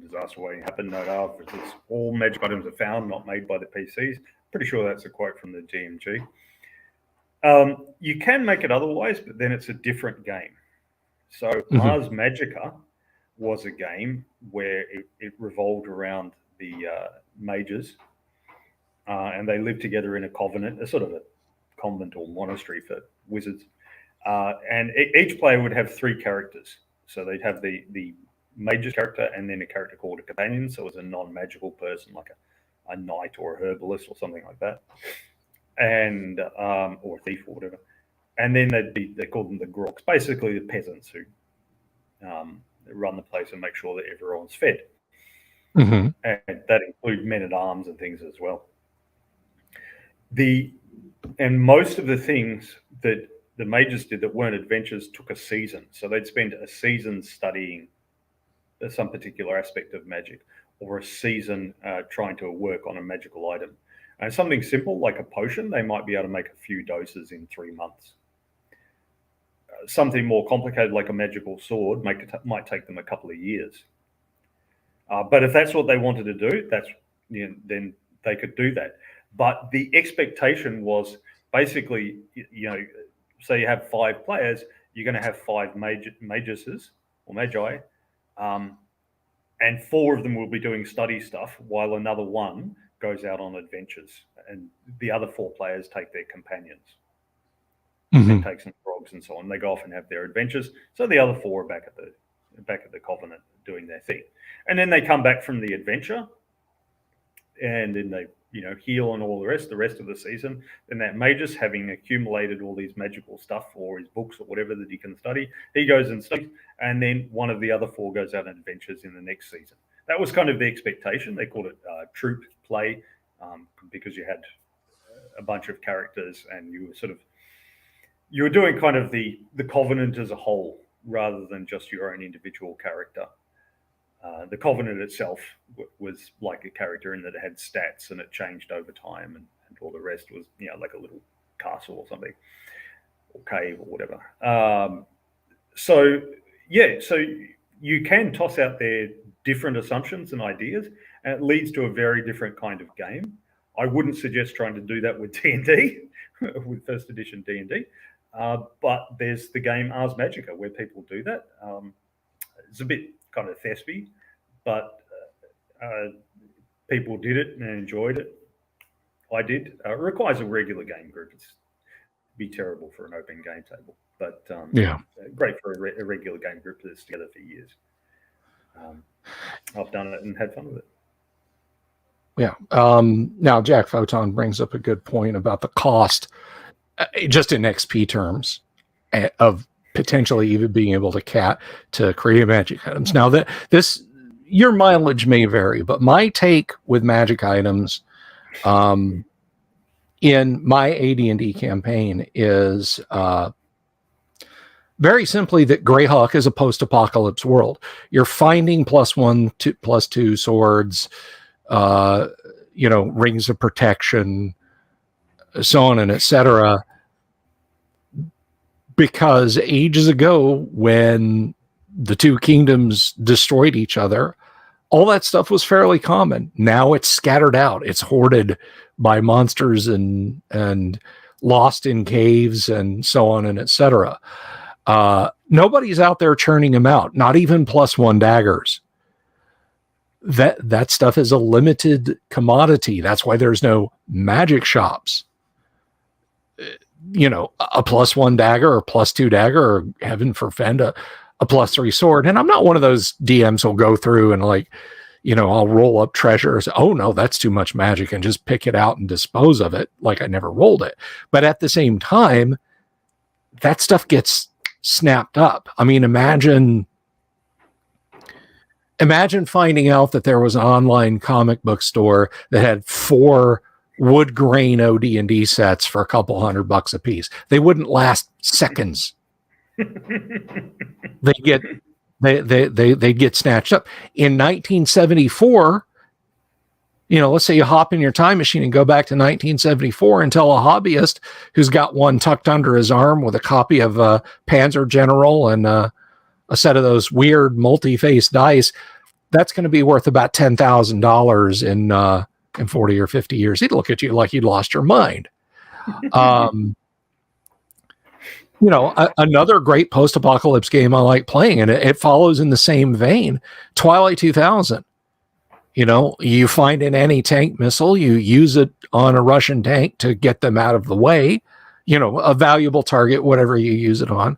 [SPEAKER 2] disaster waiting happen. Note after all magic items are found, not made by the PCs. Pretty sure that's a quote from the GMG. You can make it otherwise, but then it's a different game. So Ars Magica was a game where it revolved around the mages, and they lived together in a covenant, a sort of a convent or monastery for wizards. And each player would have 3 characters. So they'd have the mage's character and then a character called a companion. So it was a non-magical person, like a knight or a herbalist or something like that, and or a thief or whatever. And then they called them the Groks, basically the peasants who run the place and make sure that everyone's fed. Mm-hmm. And that includes men-at-arms and things as well. And most of the things that the mages did that weren't adventures took a season. So they'd spend a season studying some particular aspect of magic, or a season trying to work on a magical item. And something simple like a potion, they might be able to make a few doses in 3 months. Something more complicated like a magical sword might take them a couple of years. But if that's what they wanted to do, then they could do that. But the expectation was basically, say you have 5 players, you're going to have 5 mages or magi, and 4 of them will be doing study stuff while another one goes out on adventures, and the other 4 players take their companions. And take some frogs and so on. They go off and have their adventures. So the other 4 are back at the Covenant doing their thing, and then they come back from the adventure, and then they heal and all the rest of the season. Then that magus, having accumulated all these magical stuff or his books or whatever that he can study, he goes and studies, and then one of the other 4 goes out on adventures in the next season. That was kind of the expectation. They called it troop play because you had a bunch of characters, and you were doing kind of the Covenant as a whole rather than just your own individual character. The Covenant itself was like a character in that it had stats and it changed over time, and all the rest was like a little castle or something, or cave or whatever. So you can toss out their different assumptions and ideas, and it leads to a very different kind of game. I wouldn't suggest trying to do that with D&D, with first edition D&D. But there's the game Ars Magica where people do that. It's a bit kind of thespy, but people did it and enjoyed it. I did. It requires a regular game group. It'd be terrible for an open game table, but great for a regular game group that's together for years. I've done it and had fun with it.
[SPEAKER 1] Yeah. Now, Jack Photon brings up a good point about the cost, just in XP terms, of potentially even being able to create magic items. Now, your mileage may vary, but my take with magic items in my AD&D campaign is very simply that Greyhawk is a post-apocalypse world. You're finding +1, +2 swords, rings of protection, so on and etc. Because ages ago, when the 2 kingdoms destroyed each other, all that stuff was fairly common. Now it's scattered out. It's hoarded by monsters and lost in caves and so on and etc. Nobody's out there churning them out, not even +1 daggers. That stuff is a limited commodity. That's why there's no magic shops. A +1 dagger or +2 dagger, or heaven forfend, a +3 sword. And I'm not one of those DMs who'll go through and I'll roll up treasures. Oh no, that's too much magic, and just pick it out and dispose of it like I never rolled it. But at the same time, that stuff gets snapped up. I mean, imagine finding out that there was an online comic book store that had 4 wood grain OD&D sets for a couple $100 a piece. They wouldn't last seconds. They get snatched up. In 1974, let's say you hop in your time machine and go back to 1974 and tell a hobbyist who's got one tucked under his arm with a copy of Panzer General and a set of those weird multi-face dice, that's going to be worth about $10,000 in 40 or 50 years. He'd look at you like you'd lost your mind. Another great post-apocalypse game I like playing, and it follows in the same vein, Twilight 2000. You find an anti-tank missile, you use it on a Russian tank to get them out of the way, a valuable target, whatever you use it on.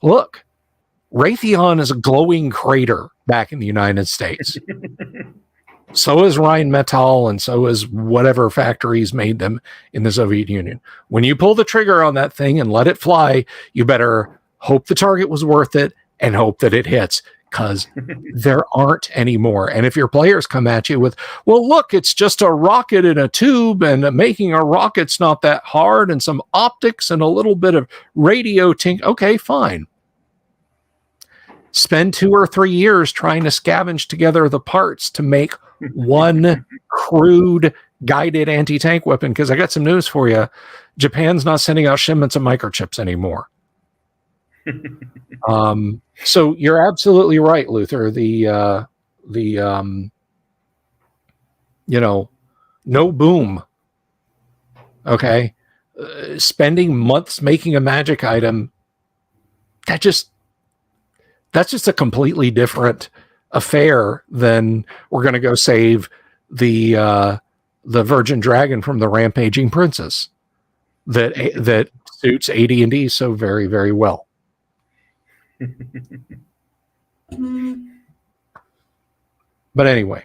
[SPEAKER 1] Look, Raytheon is a glowing crater back in the United States. So is Rheinmetall, and so is whatever factories made them in the Soviet Union. When you pull the trigger on that thing and let it fly, you better hope the target was worth it and hope that it hits, because there aren't anymore. And if your players come at you with, well, look, it's just a rocket in a tube, and making a rocket's not that hard, and some optics and a little bit of radio okay, fine. Spend 2 or 3 years trying to scavenge together the parts to make one crude guided anti-tank weapon, because I got some news for you. Japan's not sending out shipments of microchips anymore. So you're absolutely right, Luther. No boom. Okay. Spending months making a magic item, that's just a completely different affair, then we're going to go save the virgin dragon from the rampaging princess that suits AD&D so very, very well. But anyway,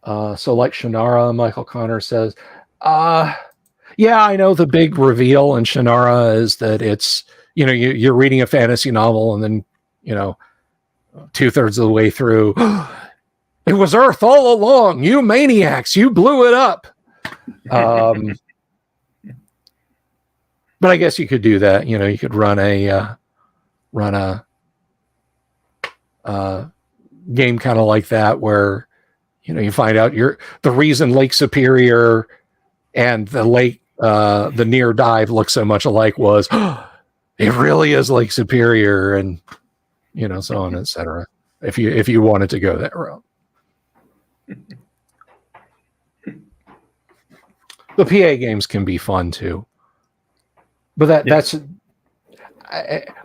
[SPEAKER 1] so like Shannara, Michael Connor says, yeah, I know the big reveal in Shannara is that it's, you're reading a fantasy novel and then, 2/3 of the way through, it was Earth all along. You maniacs, you blew it up. But I guess you could do that. You could run a game kind of like that where, you find out the reason Lake Superior and the lake, the near dive look so much alike was it really is Lake Superior, and so on, etc. If you wanted to go that route. The PA games can be fun too, but that's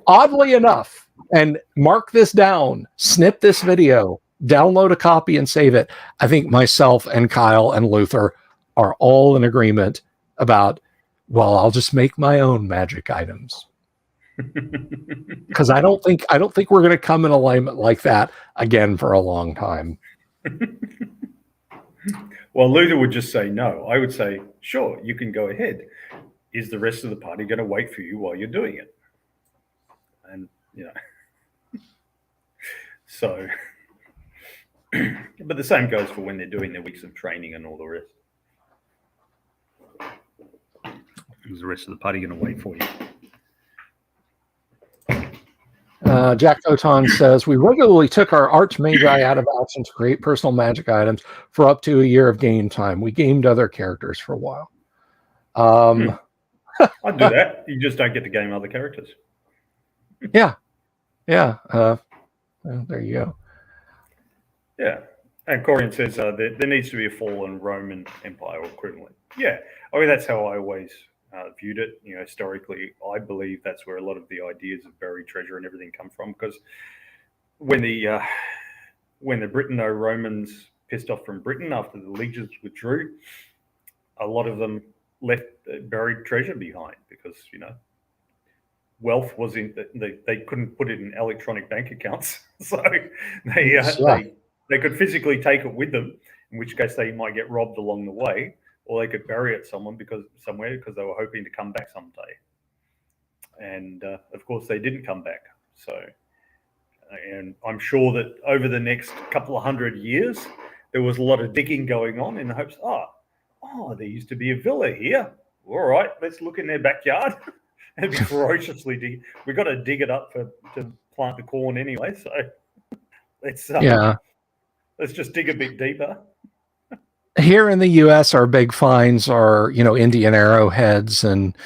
[SPEAKER 1] oddly enough. And mark this down, snip this video, download a copy and save it. I think myself and Kyle and Luther are all in agreement about, well, I'll just make my own magic items. Because I don't think we're going to come in alignment like that again for a long time.
[SPEAKER 2] Well, Luther would just say no. I would say, sure, you can go ahead. Is the rest of the party going to wait for you while you're doing it? And so, but the same goes for when they're doing their weeks of training and all the rest. Is the rest of the party going to wait for you?
[SPEAKER 1] Jack Oton says, we regularly took our Archmagi out of action to create personal magic items for up to a year of game time. We gamed other characters for a while.
[SPEAKER 2] I'd do that. You just don't get to game other characters.
[SPEAKER 1] Yeah. Well, there you go.
[SPEAKER 2] Yeah. And Corian says there needs to be a fallen Roman Empire or equivalent. Yeah. I mean, that's how I always viewed it. Historically, I believe that's where a lot of the ideas of buried treasure and everything come from. Because when the Britano-Romans pissed off from Britain after the legions withdrew, a lot of them left buried treasure behind because wealth was in they couldn't put it in electronic bank accounts, so they could physically take it with them, in which case they might get robbed along the way, or they could bury it somewhere because they were hoping to come back someday. And of course they didn't come back. So, and I'm sure that over the next couple of 100 years there was a lot of digging going on in the hopes, there used to be a villa here. All right, let's look in their backyard and be ferociously dig. We've got to dig it up to plant the corn anyway. So let's just dig a bit deeper.
[SPEAKER 1] Here in the U.S., our big finds are, Indian arrowheads and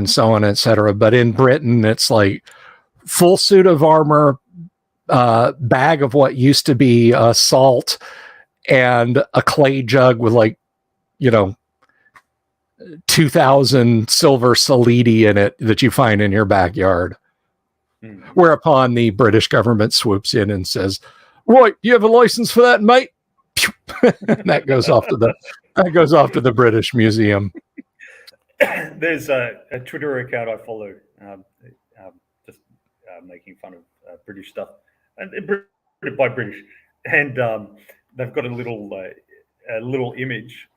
[SPEAKER 1] so on, etc. But in Britain, it's like full suit of armor, bag of what used to be salt, and a clay jug with 2,000 silver solidi in it that you find in your backyard. Whereupon the British government swoops in and says, "Right, do you have a license for that, mate?" That goes off to the British Museum.
[SPEAKER 2] There's a Twitter account I follow, just making fun of British stuff, and by British, and they've got a little image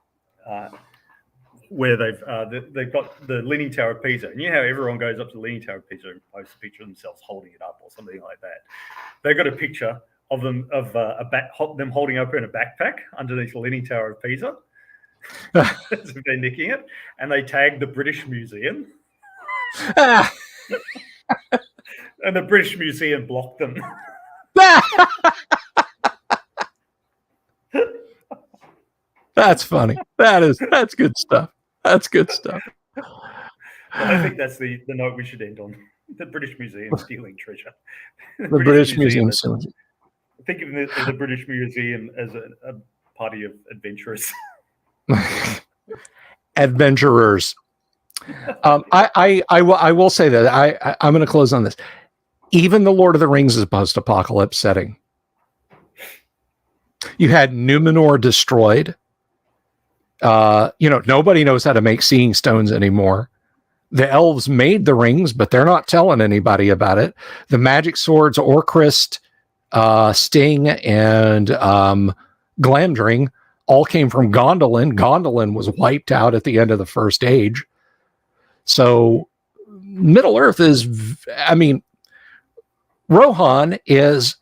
[SPEAKER 2] where they've got the Leaning Tower of Pisa, and you know how everyone goes up to the Leaning Tower of Pisa and posts a picture of themselves holding it up or something like that. They've got a picture of them them holding open a backpack underneath the Leaning Tower of Pisa. As if they're nicking it, and they tag the British Museum. And the British Museum blocked them.
[SPEAKER 1] That's funny. That's good stuff. That's good stuff.
[SPEAKER 2] I think that's the note we should end on. The British Museum stealing treasure.
[SPEAKER 1] The British Museum.
[SPEAKER 2] Think of the British Museum as a party of adventurers.
[SPEAKER 1] Adventurers. I will say that I'm going to close on this. Even the Lord of the Rings is a post-apocalypse setting. You had Numenor destroyed. Nobody knows how to make seeing stones anymore. The elves made the rings, but they're not telling anybody about it. The magic swords, Orcrist, Sting, and Glamdring all came from Gondolin. Gondolin was wiped out at the end of the First Age. So Middle Earth is, Rohan is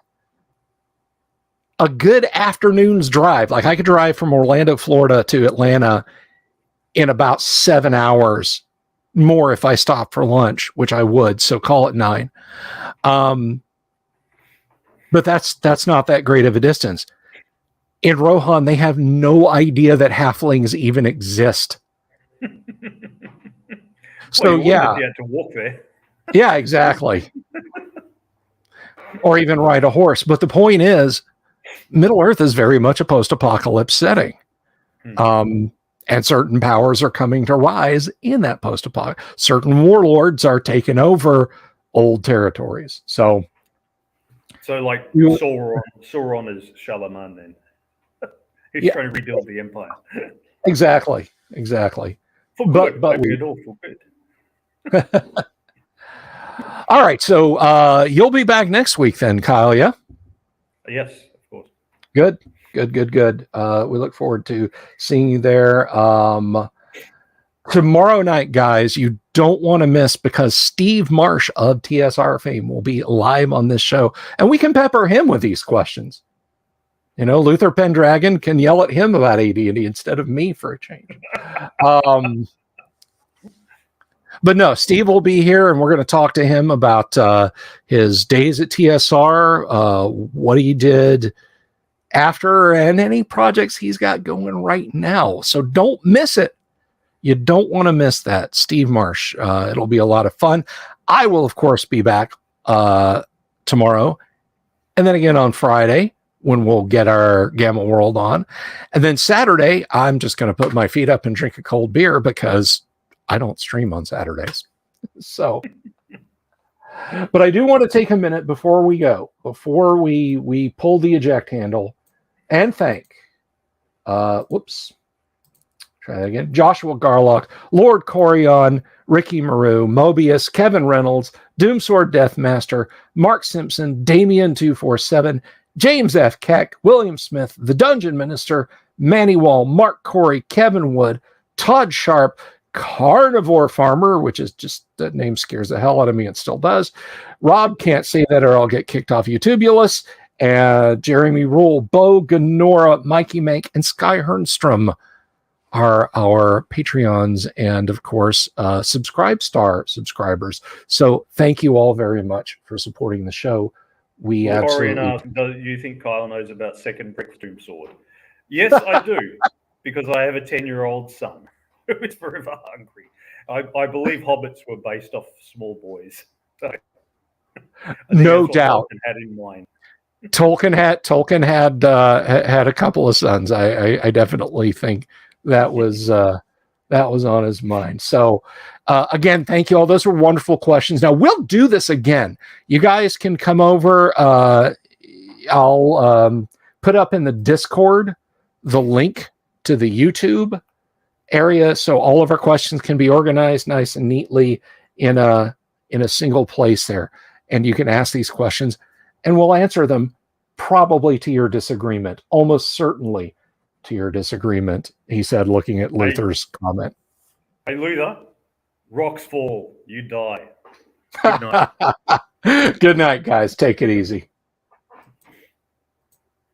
[SPEAKER 1] a good afternoon's drive. Like I could drive from Orlando, Florida to Atlanta in about 7 hours more if I stopped for lunch, which I would. So call it 9. But that's not that great of a distance. In Rohan, they have no idea that halflings even exist. So
[SPEAKER 2] you
[SPEAKER 1] yeah,
[SPEAKER 2] had to walk there.
[SPEAKER 1] Yeah, exactly. Or even ride a horse. But the point is, Middle Earth is very much a post-apocalypse setting. And certain powers are coming to rise in that post-apocalypse. Certain warlords are taking over old territories. So
[SPEAKER 2] like Sauron is Shalaman then. He's trying to rebuild the empire.
[SPEAKER 1] Exactly.
[SPEAKER 2] For good. But we all for good.
[SPEAKER 1] All right. So you'll be back next week then, Kyle, yeah?
[SPEAKER 2] Yes, of course.
[SPEAKER 1] Good. We look forward to seeing you there. Tomorrow night, guys, you don't want to miss, because Steve Marsh of TSR fame will be live on this show, and we can pepper him with these questions. Luther Pendragon can yell at him about AD&D instead of me for a change. But no, Steve will be here, and we're going to talk to him about his days at TSR, what he did after, and any projects he's got going right now. So don't miss it. You don't want to miss that. Steve Marsh. It'll be a lot of fun. I will, of course, be back tomorrow, and then again on Friday when we'll get our Gamma World on. And then Saturday, I'm just going to put my feet up and drink a cold beer, because I don't stream on Saturdays. So, but I do want to take a minute before we go, before we pull the eject handle, and thank, try that again, Joshua Garlock, Lord Corion, Ricky Maru, Mobius, Kevin Reynolds, Doomsword Deathmaster, Mark Simpson, Damien247, James F. Keck, William Smith, The Dungeon Minister, Manny Wall, Mark Corey, Kevin Wood, Todd Sharp, Carnivore Farmer, which is just, that name scares the hell out of me. It still does. Rob can't say that or I'll get kicked off YouTubulus. And Jeremy Rule, Bo Ganora, Mikey Mank, and Sky Hernstrom are our Patreons, and of course, Subscribe Star subscribers. So thank you all very much for supporting the show. We absolutely.
[SPEAKER 2] Do you think Kyle knows about Second Brick Doom Sword? Yes, I do, because I have a 10-year-old son who is forever hungry. I believe hobbits were based off small boys. So
[SPEAKER 1] no doubt.
[SPEAKER 2] Tolkien had in mind.
[SPEAKER 1] Tolkien had a couple of sons. I definitely think that was on his mind. So again, thank you all. Those were wonderful questions. Now we'll do this again. You guys can come over. I'll put up in the Discord the link to the YouTube area, so all of our questions can be organized nice and neatly in a single place there, and you can ask these questions, and we'll answer them, probably to your disagreement, almost certainly to your disagreement, he said, looking at Luther's comment.
[SPEAKER 2] Hey, Luther, rocks fall, you die. Good night.
[SPEAKER 1] Good night, guys. Take it easy.